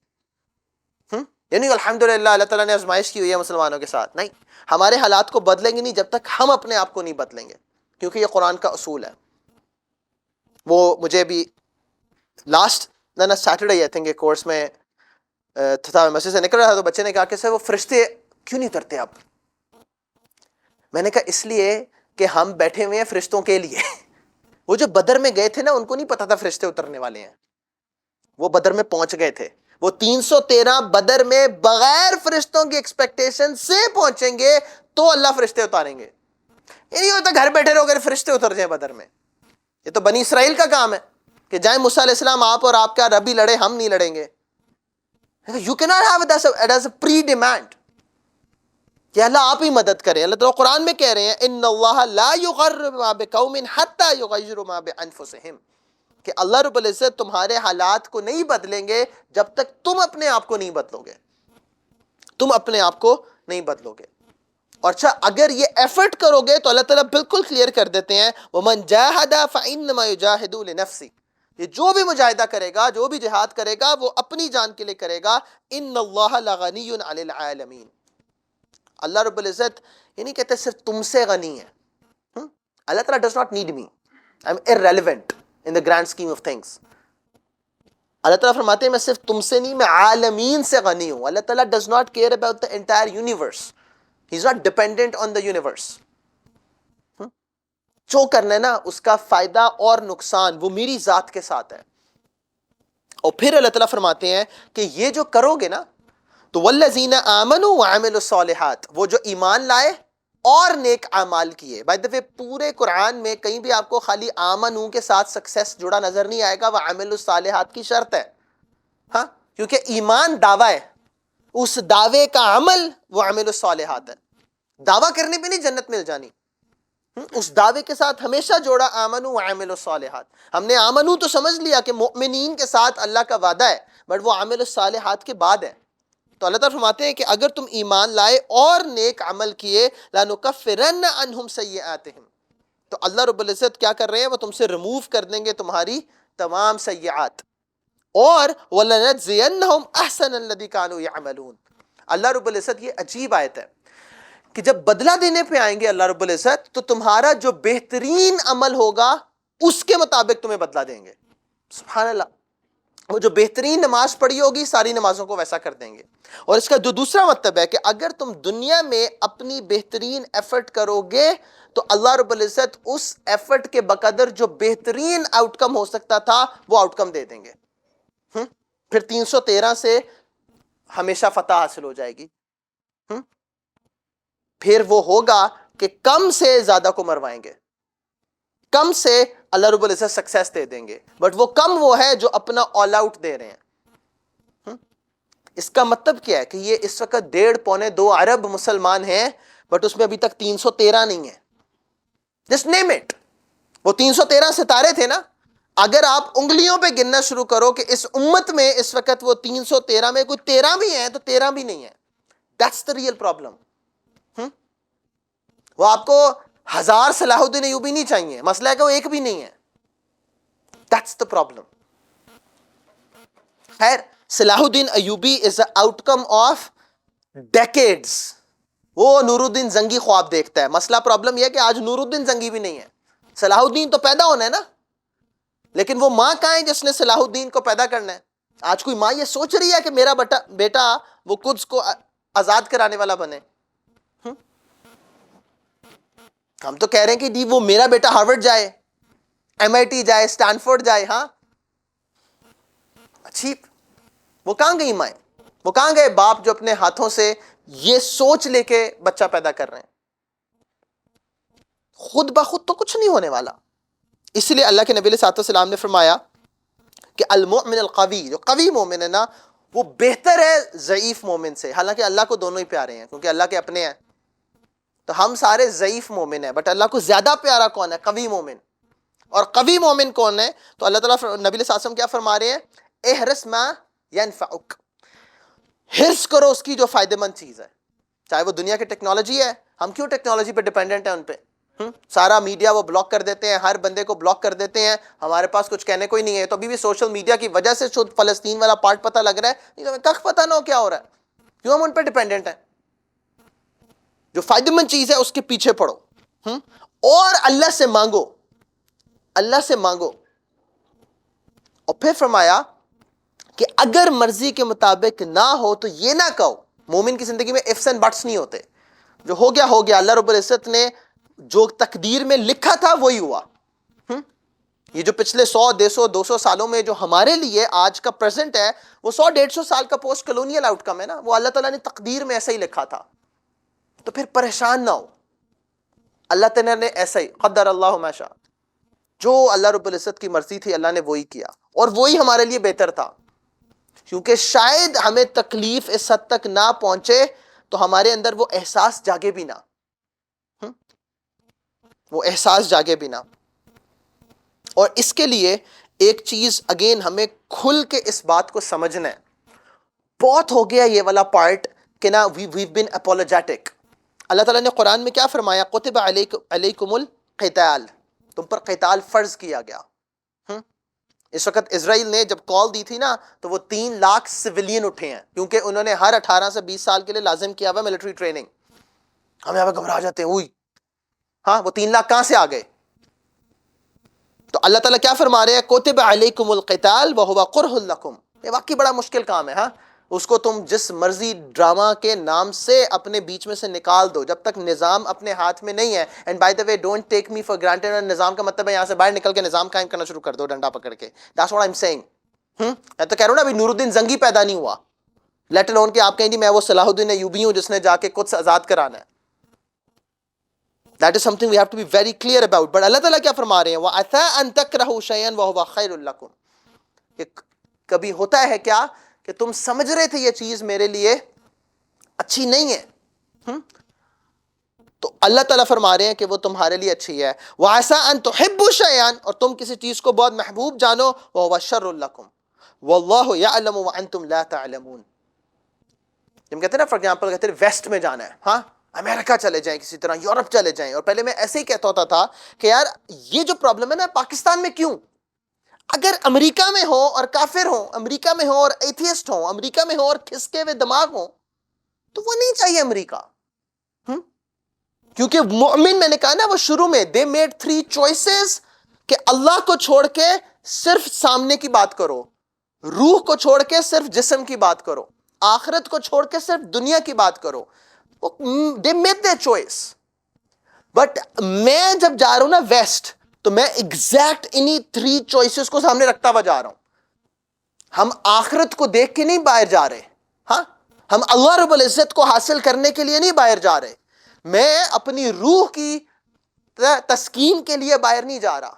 یعنی الحمدللہ اللہ تعالیٰ نے آزمائش کی ہوئی ہے مسلمانوں کے ساتھ، نہیں، ہمارے حالات کو بدلیں گے نہیں جب تک ہم اپنے آپ کو نہیں بدلیں گے، کیونکہ یہ قرآن کا اصول ہے۔ وہ مجھے بھی last Saturday I think course میں تھا، مسجد سے نکل رہا تھا تو بچے نے کہا کہ سر وہ فرشتے کیوں نہیں اترتے اب؟ میں نے کہا اس لیے کہ ہم بیٹھے ہوئے ہیں فرشتوں کے لیے۔ وہ جو بدر میں گئے تھے نا ان کو نہیں پتا تھا فرشتے اترنے والے ہیں، وہ بدر میں پہنچ گئے تھے، وہ 313 بدر میں بغیر فرشتوں کی ایکسپیکٹیشن سے پہنچیں گے تو اللہ فرشتے اتاریں گے۔ یہ نہیں ہوتا گھر بیٹھے رہو گے فرشتے اتر جائیں بدر میں، یہ تو بنی اسرائیل کا کام ہے کہ جائیں موسیٰ علیہ السلام آپ اور آپ کا رب ہی لڑے، ہم نہیں لڑیں گے۔ You cannot have it as a pre-demand کہ اللہ آپ ہی مدد کریں۔ اللہ تعالیٰ قرآن میں کہہ رہے ہیں ان اللہ لا یغیر ما بقوم حتی یغیروا ما بانفسہم، کہ اللہ رب العزت تمہارے حالات کو نہیں بدلیں گے جب تک تم اپنے آپ کو نہیں بدلو گے، تم اپنے آپ کو نہیں بدلو گے۔ اور اچھا اگر یہ ایفرٹ کرو گے تو اللہ تعالیٰ بالکل کلیئر کر دیتے ہیں وَمَنْ جَاهَدَ فَإِنَّمَا يُجَاهِدُ لِنَفْسِهِ، یہ جو بھی مجاہدہ کرے گا، جو بھی جہاد کرے گا وہ اپنی جان کے لیے کرے گا۔ ان اللہ لغنی عن العالمین، اللہ رب العزت یہ نہیں کہتے صرف تم سے غنی ہے، اللہ تعالیٰ does not need me, I'm irrelevant in the grand scheme of things۔ اللہ تعالیٰ فرماتے ہیں میں صرف تم سے نہیں، میں عالمین سے غنی ہوں۔ اللہ تعالیٰ does not care about the entire universe, he's not dependent on the universe۔ جو کرنا ہے نا اس کا فائدہ اور نقصان وہ میری ذات کے ساتھ ہے۔ اور پھر اللہ تعالیٰ فرماتے ہیں کہ یہ جو کرو گے نا تو والذین آمنوا وعملوا الصالحات، وہ جو ایمان لائے اور نیک اعمال کیے۔ بائی دا وے پورے قرآن میں کہیں بھی آپ کو خالی آمنوا کے ساتھ سکسیس جڑا نظر نہیں آئے گا، وعملوا الصالحات کی شرط ہے۔ ہاں، کیونکہ ایمان دعویٰ ہے، اس دعوے کا عمل وہ عمل الصالحات ہے. دعویٰ کرنے پہ نہیں جنت مل جانی، اس دعوے کے ساتھ ہمیشہ جوڑا آمنو وعملوا الصالحات. ہم نے آمنو تو سمجھ لیا کہ مؤمنین کے ساتھ اللہ کا وعدہ ہے، بٹ وہ عمل الصالحات کے بعد ہے. تو اللہ تعالیٰ فرماتے ہیں کہ اگر تم ایمان لائے اور نیک عمل کیے لَنُكَفِّرَنَّ عَنْهُمْ سَيِّئَاتِهِمْ، تو اللہ رب العزت کیا کر رہے ہیں، وہ تم سے ریموو کر دیں گے تمہاری تمام سیئات. اور وَلَنَجْزِيَنَّهُمْ أَحْسَنَ الَّذِي كَانُوا يَعْمَلُونَ. اللہ رب العزت، یہ عجیب آیت ہے کہ جب بدلہ دینے پہ آئیں گے اللہ رب العزت، تو تمہارا جو بہترین عمل ہوگا اس کے مطابق تمہیں بدلہ دیں گے. سبحان اللہ. وہ جو بہترین نماز پڑھی ہوگی ساری نمازوں کو ویسا کر دیں گے. اور اس کا جو دوسرا مطلب ہے کہ اگر تم دنیا میں اپنی بہترین ایفرٹ کرو گے تو اللہ رب العزت اس ایفرٹ کے بقدر جو بہترین آؤٹ کم ہو سکتا تھا وہ آؤٹ کم دے دیں گے. پھر 313 سے ہمیشہ فتح حاصل ہو جائے گی. پھر وہ ہوگا کہ کم سے زیادہ کو مروائیں گے، کم سے اللہ رب العزت سکسیس دے دیں گے، بٹ وہ کم وہ ہے جو اپنا آل آؤٹ دے رہے ہیں. اس کا مطلب کیا ہے کہ یہ اس وقت 1.5-2 ارب مسلمان ہیں، بٹ اس میں ابھی تک 313 نہیں ہے. Just name it. وہ 313 ستارے تھے نا، اگر آپ انگلیوں پہ گننا شروع کرو کہ اس امت میں اس وقت وہ 313 میں کوئی 13 بھی ہیں تو 13 بھی نہیں ہے. That's the real problem. وہ آپ کو 1000 صلاح الدین ایوبی نہیں چاہیے، مسئلہ ہے کہ وہ ایک بھی نہیں ہے. That's the problem. خیر، صلاح الدین Ayubi is the outcome of decades. وہ نور الدین زنگی خواب دیکھتا ہے. مسئلہ پرابلم یہ ہے کہ آج نور الدین زنگی بھی نہیں ہے. صلاح الدین تو پیدا ہونا ہے نا، لیکن وہ ماں کہاں ہے جس نے صلاح الدین کو پیدا کرنا ہے؟ آج کوئی ماں یہ سوچ رہی ہے کہ میرا بیٹا وہ قدس کو آزاد کرانے والا بنے؟ ہم تو کہہ رہے ہیں کہ جی وہ میرا بیٹا ہارورڈ جائے، MIT جائے، اسٹینفورڈ جائے. ہاں اچھی، وہ کہاں گئی مائیں، وہ کہاں گئے باپ جو اپنے ہاتھوں سے یہ سوچ لے کے بچہ پیدا کر رہے ہیں؟ خود بخود تو کچھ نہیں ہونے والا. اس لیے اللہ کے نبی علیہ السلام نے فرمایا کہ المؤمن القوی، جو قوی مومن ہے نا، وہ بہتر ہے ضعیف مومن سے. حالانکہ اللہ کو دونوں ہی پیارے ہیں کیونکہ اللہ کے اپنے ہیں. تو ہم سارے ضعیف مومن ہیں، بٹ اللہ کو زیادہ پیارا کون ہے؟ قوی مومن. اور قوی مومن کون ہے؟ تو اللہ تعالیٰ نبی علیہ السلام کیا فرما رہے ہیں؟ احرص ما ینفعک، حرص کرو اس کی جو فائدہ مند چیز ہے. چاہے وہ دنیا کی ٹیکنالوجی ہے. ہم کیوں ٹیکنالوجی پہ ڈیپینڈنٹ ہیں ان پہ؟ سارا میڈیا وہ بلاک کر دیتے ہیں، ہر بندے کو بلاک کر دیتے ہیں، ہمارے پاس کچھ کہنے کو ہی نہیں ہے. تو ابھی بھی سوشل میڈیا کی وجہ سے شد فلسطین والا پارٹ پتہ لگ رہا ہے، نہیں تو ہمیں کخ پتہ نہ ہو کیا ہو رہا ہے. کیوں ہم ان پہ ڈیپینڈنٹ ہیں؟ جو فائدہ مند چیز ہے اس کے پیچھے پڑو، اور اللہ سے مانگو، اللہ سے مانگو. اور پھر فرمایا کہ اگر مرضی کے مطابق نہ ہو تو یہ نہ کہو. مومن کی زندگی میں ifs and buts نہیں ہوتے. جو ہو گیا ہو گیا. اللہ رب العزت نے جو تقدیر میں لکھا تھا وہی ہوا. یہ جو پچھلے 100 150 200 سالوں میں جو ہمارے لیے آج کا پریزنٹ ہے، وہ 100 150 سال کا پوسٹ کلونیل آؤٹ کم ہے نا. وہ اللہ تعالیٰ نے تقدیر میں ایسا ہی لکھا تھا. تو پھر پریشان نہ ہو. اللہ تعالیٰ نے ایسا ہی قدر اللہ ما شاء، جو اللہ رب العزت کی مرضی تھی اللہ نے وہی کیا، اور وہی ہمارے لیے بہتر تھا. کیونکہ شاید ہمیں تکلیف اس حد تک نہ پہنچے تو ہمارے اندر وہ احساس جاگے بھی نہ، وہ احساس جاگے بھی نہ. اور اس کے لیے ایک چیز اگین ہمیں کھل کے اس بات کو سمجھنا ہے. بہت ہو گیا یہ والا پارٹ کہ نا we've been apologetic. اللہ تعالیٰ نے قرآن میں کیا فرمایا؟ کتب علیکم القتال، تم پر قتال فرض کیا گیا. اس وقت اسرائیل نے جب کال دی تھی نا تو وہ 3 لاکھ سویلین اٹھے ہیں، کیونکہ انہوں نے ہر 18 سے 20 سال کے لیے لازم کیا ہوا ملٹری ٹریننگ. ہم یہاں پہ گھبرا جاتے ہیں، ہاں وہ 3 لاکھ کہاں سے آ گئے؟ تو اللہ تعالیٰ کیا فرما رہے ہیں؟ کتب علیکم القتال وہو کرہ لکم. یہ واقعی بڑا مشکل کام ہے. ہاں اس کو تم جس مرضی ڈرامہ کے نام سے اپنے بیچ میں سے نکال دو، جب تک نظام اپنے ہاتھ میں نہیں ہے. And by the way don't take me for granted. نظام کا مطلب ہے یہاں سے باہر نکل کے نظام قائم کرنا شروع کر دو ڈنڈا پکڑ کے. That's what I am seeing. میں تو کہہ رہا ہوں نا ابھی نور الدین زنگی پیدا نہیں ہوا، لیٹ الون کہ آپ کہیں جی میں وہ صلاح الدین ایوبی ہوں جس نے جا کے قدس آزاد کرانا ہے. That is something we have to be very clear about. But اللہ تعالیٰ کیا فرما رہے ہیں؟ وَعَثَىٰ أَن تَكْرَهُ شَيْئًا وَهُوَ خَيْرٌ لَكُمْ. کبھی ہوتا ہے کیا کہ تم سمجھ رہے تھے یہ چیز میرے لیے اچھی نہیں ہے، تو اللہ تعالیٰ فرما رہے ہیں کہ وہ تمہارے لیے اچھی ہے. وَعَسَىٰ أَن تُحِبُّوا شَيْئًا، اور تم کسی چیز کو بہت محبوب جانو، وَهُوَ شَرٌّ لَكُمْ وَاللَّهُ يَعْلَمُ وَأَنْتُمْ لَا تَعْلَمُونَ. ہم کہتے ہیں نا فار ایگزامپل کہتے ہیں ویسٹ میں جانا ہے، ہاں امریکہ چلے جائیں، کسی طرح یورپ چلے جائیں. اور پہلے میں ایسے ہی کہتا ہوتا تھا کہ یار یہ جو پرابلم ہے نا پاکستان میں کیوں؟ اگر امریکہ میں ہو اور کافر ہوں، امریکہ میں ہو اور ایتھیسٹ ہوں، امریکہ میں ہو اور کھسکے ہوئے دماغ ہوں، تو وہ نہیں چاہیے امریکہ. کیونکہ مومن، میں نے کہا نا وہ شروع میں they made 3 choices کہ اللہ کو چھوڑ کے صرف سامنے کی بات کرو، روح کو چھوڑ کے صرف جسم کی بات کرو، آخرت کو چھوڑ کے صرف دنیا کی بات کرو. they made their choice. But میں جب جا رہا ہوں نا ویسٹ، تو میں ایگزیکٹ انہی 3 choices کو سامنے رکھتا ہوا جا رہا ہوں. ہم آخرت کو دیکھ کے نہیں باہر جا رہے، ہاں ہم اللہ رب العزت کو حاصل کرنے کے لیے نہیں باہر جا رہے. میں اپنی روح کی تسکین کے لیے باہر نہیں جا رہا،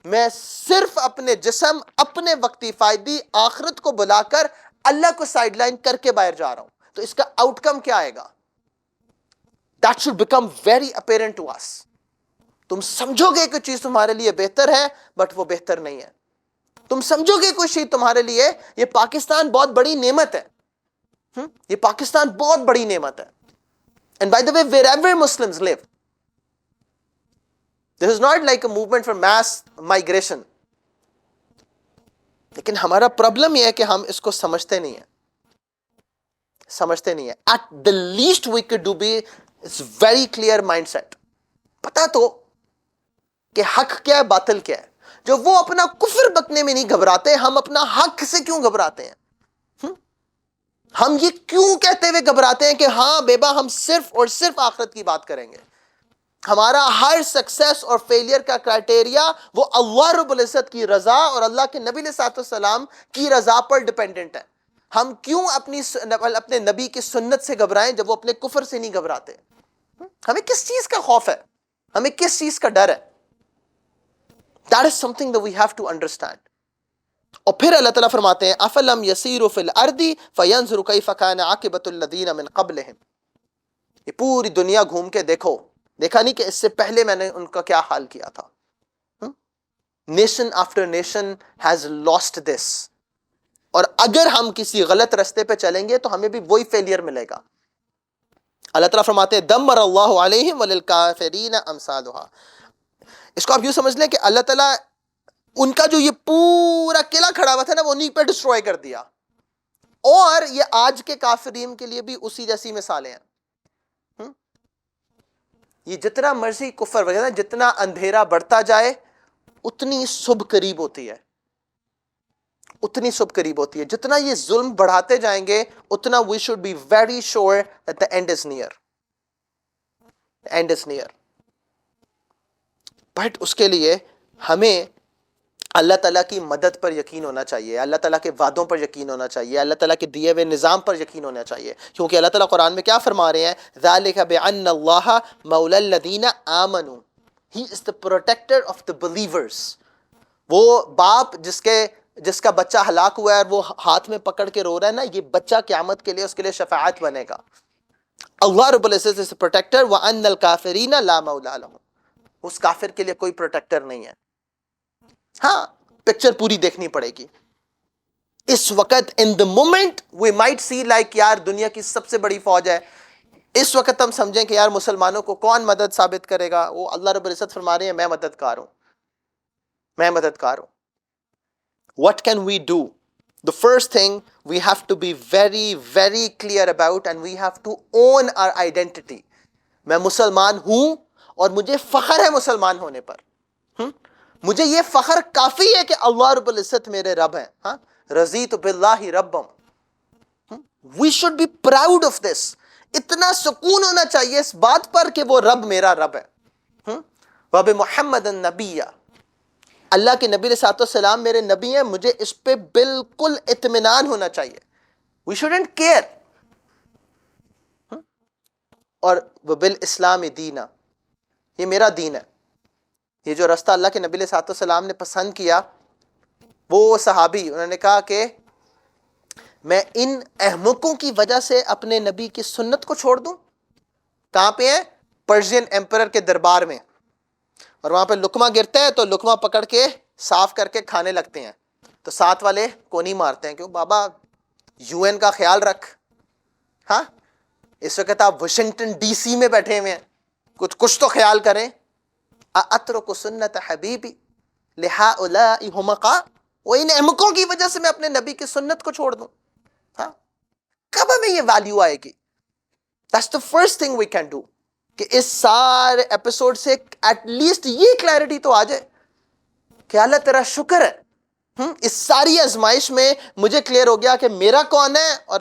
میں صرف اپنے جسم، اپنے وقتی فائدی، آخرت کو بلا کر اللہ کو سائیڈ لائن کر کے باہر جا رہا ہوں. تو اس کا آؤٹ کم کیا آئے گا؟ That should become very apparent to us. تم سمجھو گے کہ چیز تمہارے لیے بہتر ہے بٹ وہ بہتر نہیں ہے. تم سمجھو گے کوئی چیز تمہارے لیے، یہ پاکستان بہت بڑی نعمت ہے، یہ پاکستان بہت بڑی نعمت ہے. And by the way, wherever Muslims live, this is not like a movement for mass migration. لیکن ہمارا پرابلم یہ ہے کہ ہم اس کو سمجھتے نہیں ہیں، سمجھتے نہیں ہیں. At the least we could do be it's very clear mindset. پتا تو کہ حق کیا ہے، باطل کیا ہے. جو وہ اپنا کفر بکنے میں نہیں گھبراتے، ہم اپنا حق سے کیوں گھبراتے ہیں؟ ہم یہ کیوں کہتے ہوئے گھبراتے ہیں کہ ہاں بیبا ہم صرف اور صرف آخرت کی بات کریں گے؟ ہمارا ہر سکسیس اور فیلئر کا کرائٹیریا وہ اللہ رب العزت کی رضا اور اللہ کے نبی علیہ السلام کی رضا پر ڈیپینڈنٹ ہے. ہم کیوں اپنے نبی کی سنت سے گھبرائیں جب وہ اپنے کفر سے نہیں گھبراتے؟ ہمیں کس چیز کا خوف ہے؟ ہمیں کس چیز کا ڈر ہے؟ That is something that we have to understand. اور پھر اللہ تعالیٰ فرماتے ہیں أَفَلَمْ يَسِيرُوا فِي الْأَرْضِ فَيَنْظُرُوا كَيْفَ كَانَ عَاقِبَةُ الَّذِينَ مِنْ قَبْلِهِمْ. یہ پوری دنیا گھوم کے دیکھو، دیکھا نہیں کہ اس سے پہلے میں نے ان کا کیا حال کیا تھا. Nation after nation has lost this. اور اگر ہم کسی غلط رستے پہ چلیں گے تو ہمیں بھی وہی فیلئر ملے گا. اللہ تعالیٰ فرماتے ہیں دمر اللہ علیہم وللکافرین امثالھا. اس کو آپ یوں سمجھ لیں کہ اللہ تعالیٰ ان کا جو یہ پورا قلعہ کھڑا ہوا تھا نا وہ انہی پہ ڈسٹروائے کر دیا. اور یہ آج کے کافرین کے لیے بھی اسی جیسی مثالیں ہیں. یہ جتنا مرضی کفر وغیرہ، جتنا اندھیرا بڑھتا جائے اتنی صبح قریب ہوتی ہے، اتنی صبح قریب ہوتی ہے. جتنا یہ ظلم بڑھاتے جائیں گے اتنا we should be very sure that the end is near. The end is near. But اس کے لیے ہمیں اللہ تعالیٰ کی مدد پر یقین ہونا چاہیے، اللہ تعالیٰ کے وعدوں پر یقین ہونا چاہیے، اللہ تعالیٰ کے دیے ہوئے نظام پر یقین ہونا چاہیے. کیونکہ اللہ تعالیٰ قرآن میں کیا فرما رہے ہیں؟ ذَلِكَ بِأَنَّ اللَّهَ مَوْلَى الَّذِينَ آمَنُوا. He is the protector of the believers. وہ باپ جس کا بچہ ہلاک ہوا ہے اور وہ ہاتھ میں پکڑ کے رو رہا ہے نا، یہ بچہ قیامت کے لیے اس کے لیے شفاعت بنے گا. اللہ رب العزت is the protector وَأَنَّ الْكَافِرِينَ لَا مَوْلَى لَهُمْ. اس کافر کے لیے کوئی پروٹیکٹر نہیں ہے. ہاں پکچر پوری دیکھنی پڑے گی. اس وقت in the moment we might see like یار دنیا کی سب سے بڑی فوج ہے، اس وقت ہم سمجھیں کہ یار مسلمانوں کو کون مدد ثابت کرے گا؟ وہ اللہ رب العزت فرما رہے ہیں میں مددگار ہوں، میں مددگار ہوں. What can we do? The first thing we have to be very very clear about and we have to own our identity. میں مسلمان ہوں اور مجھے فخر ہے مسلمان ہونے پر. مجھے یہ فخر کافی ہے کہ اللہ رب العزت میرے رب ہیں. ہاں رضیت باللہ ربم. We should be proud of this. اتنا سکون ہونا چاہیے اس بات پر کہ وہ رب میرا رب ہے. وَبِمُحَمَّدٍ نَبِيًّا. اللہ کے نبی علیہ السلام میرے نبی ہیں، مجھے اس پہ بالکل اطمینان ہونا چاہیے. We shouldn't care. اور وَبِالْإِسْلَامِ دِينًا. یہ میرا دین ہے. یہ جو رستہ اللہ کے نبی علیہ السلام نے پسند کیا، وہ صحابی انہوں نے کہا کہ میں ان احمقوں کی وجہ سے اپنے نبی کی سنت کو چھوڑ دوں؟ کہاں پہ ہیں؟ پرشین ایمپرر کے دربار میں، اور وہاں پہ لقمہ گرتا ہے تو لقمہ پکڑ کے صاف کر کے کھانے لگتے ہیں، تو ساتھ والے کو نہیں مارتے ہیں، کیوں بابا یو این کا خیال رکھ. ہاں اس وقت آپ واشنگٹن ڈی سی میں بیٹھے ہوئے ہیں، کچھ تو خیال کریں. اترک سنت حبیبی لہؤلاء حمقاء، وہ ان احمقوں کی وجہ سے میں اپنے نبی کی سنت کو چھوڑ دوں؟ ہاں کب ہمیں یہ ویلیو آئے گی؟ That's the first thing we can do. کہ اس سارے ایپیسوڈ سے ایٹ لیسٹ یہ کلیئرٹی تو آ جائے کہ اللہ تیرا شکر ہے، اس ساری آزمائش میں مجھے کلیئر ہو گیا کہ میرا کون ہے اور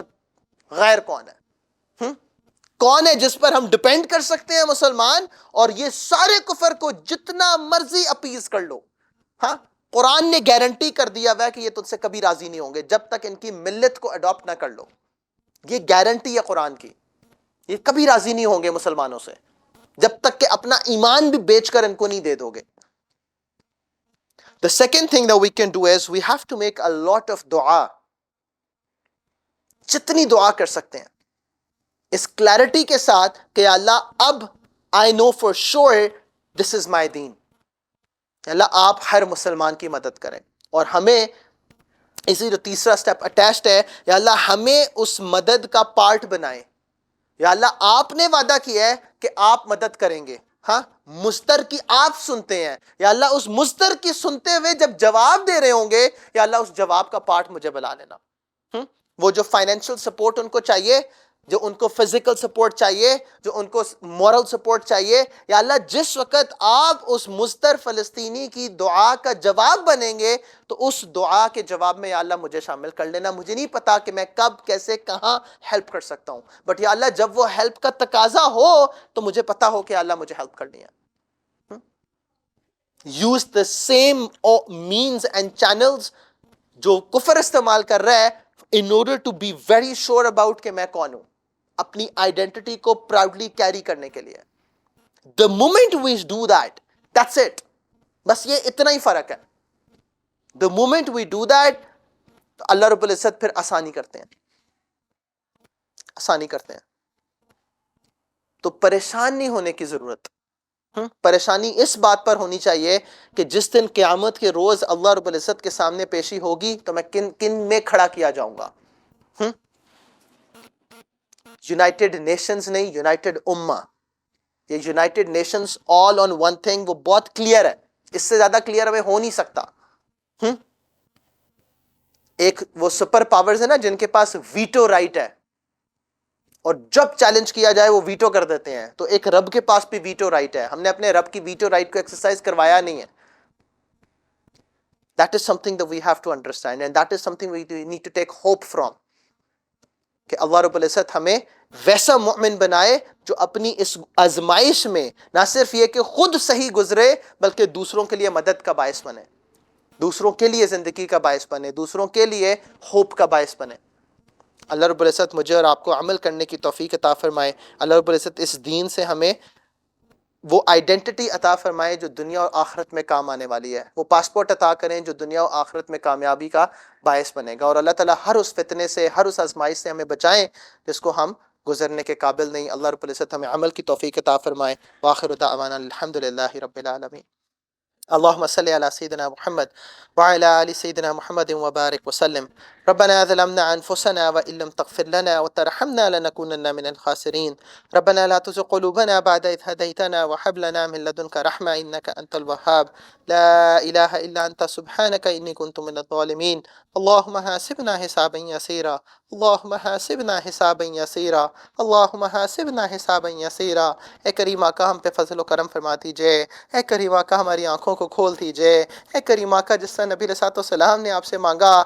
غیر کون ہے. کون ہے جس پر ہم ڈپینڈ کر سکتے ہیں مسلمان، اور یہ سارے کفر کو جتنا مرضی اپیز کر لو. ہاں قرآن نے گارنٹی کر دیا ہوا ہے کہ یہ تجھ سے کبھی راضی نہیں ہوں گے جب تک ان کی ملت کو اڈاپٹ نہ کر لو. یہ گارنٹی ہے قرآن کی، یہ کبھی راضی نہیں ہوں گے مسلمانوں سے جب تک کہ اپنا ایمان بھی بیچ کر ان کو نہیں دے دو گے. The second thing that we can do is we have to make a lot of دعا. جتنی دعا کر سکتے ہیں اس کلیرٹی کے ساتھ کہ اللہ اب I know for sure this is my دین. اللہ آپ ہر مسلمان کی مدد کریں، اور ہمیں اسی جو تیسرا سٹیپ اٹیچڈ ہے، یا اللہ ہمیں اس مدد کا پارٹ بنائیں. یا اللہ آپ نے وعدہ کیا ہے کہ آپ مدد کریں گے، ہاں مستر کی آپ سنتے ہیں، یا اللہ اس مستر کی سنتے ہوئے جب جواب دے رہے ہوں گے، یا اللہ اس جواب کا پارٹ مجھے بلا لینا. وہ جو فائنینشیل سپورٹ ان کو چاہیے، جو ان کو فزیکل سپورٹ چاہیے، جو ان کو مورل سپورٹ چاہیے، یا اللہ جس وقت آپ اس مستر فلسطینی کی دعا کا جواب بنیں گے تو اس دعا کے جواب میں یا اللہ مجھے شامل کر لینا. مجھے نہیں پتا کہ میں کب کیسے کہاں ہیلپ کر سکتا ہوں، بٹ یا اللہ جب وہ ہیلپ کا تقاضا ہو تو مجھے پتا ہو کہ یا اللہ مجھے ہیلپ کرنی ہے. Use the same means and channels جو کفر استعمال کر رہا ہے in order to be very sure about کہ میں کون ہوں، اپنی آئیڈینٹی کو پراؤڈلی کیری کرنے کے لیے. The moment we do that, that's it. بس یہ اتنا ہی فرق ہے. The moment we do that تو اللہ رب العزت پھر آسانی کرتے ہیں. تو پریشان نہیں ہونے کی ضرورت. پریشانی اس بات پر ہونی چاہیے کہ جس دن قیامت کے روز اللہ رب العزت کے سامنے پیشی ہوگی تو میں کن میں کھڑا کیا جاؤں گا. یونائٹڈ نیشنز نہیں، یونائٹڈ امہ. یہ United nations all on one thing وہ بہت کلیئر ہے، اس سے زیادہ کلیئر ہمیں ہو نہیں سکتا. ایک وہ سپر پاورز ہے نا جن کے پاس ویٹو رائٹ ہے، اور جب چیلنج کیا جائے وہ ویٹو کر دیتے ہیں، تو ایک رب کے پاس بھی ویٹو رائٹ ہے. ہم نے اپنے رب کی ویٹو رائٹ کو ایکسرسائز کروایا نہیں ہے. That is something that we have to understand and that is something we need to take hope from. کہ اللہ رب العزت ہمیں ویسا مومن بنائے جو اپنی اس آزمائش میں نہ صرف یہ کہ خود صحیح گزرے بلکہ دوسروں کے لیے مدد کا باعث بنے، دوسروں کے لیے زندگی کا باعث بنے، دوسروں کے لیے ہوپ کا باعث بنے. اللہ رب العزت مجھے اور آپ کو عمل کرنے کی توفیق عطا فرمائے. اللہ رب العزت اس دین سے ہمیں وہ آئیڈینٹی عطا فرمائے جو دنیا اور آخرت میں کام آنے والی ہے، وہ پاسپورٹ عطا کریں جو دنیا اور آخرت میں کامیابی کا باعث بنے گا. اور اللہ تعالیٰ ہر اس فتنے سے، ہر اس آزمائش سے ہمیں بچائیں جس کو ہم گزرنے کے قابل نہیں. اللہ رب العزت ہمیں عمل کی توفیق عطا فرمائے. وآخر دعوانا الحمدللہ رب العالمین. اللهم صل على سيدنا محمد وعلى آل سيدنا محمد وبارك وسلم. ربنا ظلمنا أنفسنا وإن لم تغفر لنا وترحمنا لنكونن من الخاسرين. ربنا لا تزغ قلوبنا بعد إذ هديتنا وهب لنا من لدنك رحمة إنك أنت الوهاب. لا إله إلا أنت سبحانك إني كنت من الظالمين. اللهم حاسبنا حسابا يسيرا، اللهم حاسبنا حسابا يسيرا، اللهم حاسبنا حسابا يسيرا. اے کریم آقا ہم پہ فضل و کرم فرما دیجئے. اے کریم آقا ہماری آنکھوں کو کھول دیجئے. اے کریم آقا جس طرح نبی علیہ السلام نے آپ سے مانگا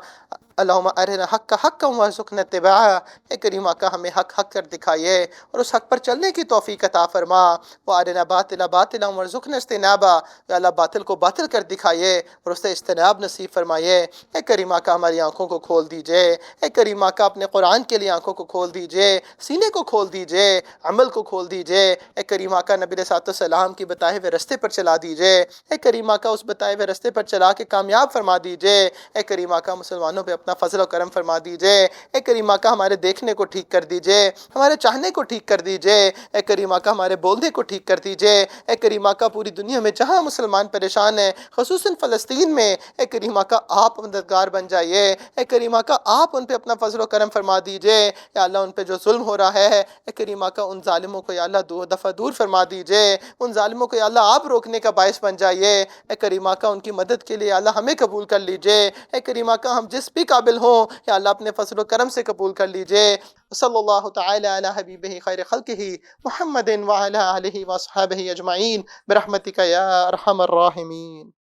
اللہم ارنا حق حقا وارزقنا اتباعہ، اے کریم آقا ہمیں حق حق کر دکھائیے اور اس حق پر چلنے کی توفیق عطا فرما. وارنا باطلا باطلا وارزقنا اجتنابہ، یا اللہ باطل کو باطل کر دکھائیے اور اس سے اجتناب نصیب فرمائیے. اے کریم آقا ہماری آنکھوں کو کھول دیجئے. اے کریم آقا اپنے قرآن کے لیے آنکھوں کو کھول دیجئے، سینے کو کھول دیجئے، عمل کو کھول دیجئے. اے کریم آقا نبی علیہ السلام کی بتائے ہوئے رستے پر چلا دیجئے. اے کریم آقا اس بتائے ہوئے رستے پر چلا کے کامیاب فرما دیجئے. اے کریم آقا مسلمانوں پہ اپنا فضل و کرم فرما دیجئے۔ اے کریم آقا ہمارے دیکھنے کو ٹھیک کر دیجئے، ہمارے چاہنے کو ٹھیک کر دیجئے، اے کریم آقا ہمارے بولنے کو ٹھیک کر دیجئے۔ اے کریم آقا پوری دنیا میں جہاں مسلمان پریشان ہیں، خصوصاً فلسطین میں، اے کریم آقا آپ مددگار بن جائیے۔ اے کریم آقا آپ ان پہ اپنا فضل و کرم فرما دیجئے۔ یا اللہ ان پہ جو ظلم ہو رہا ہے، اے کریم آقا ان ظالموں کو یا اللہ دو دفعہ دور فرما دیجئے، ان ظالموں کو یا اللہ آپ روکنے کا باعث بن جائیے۔ اے کریم آقا ان کی مدد کے لیے یا اللہ ہمیں قبول کر لیجئے۔ اے کریم آقا ہم جس بھی قابل ہوں یا اللہ اپنے فضل و کرم سے قبول کر لیجئے۔ صلی اللہ تعالی علی حبیبہ خیر خلقہ محمد وعلی آلہ وصحبہ اجمعین برحمتک یا ارحم الراحمین۔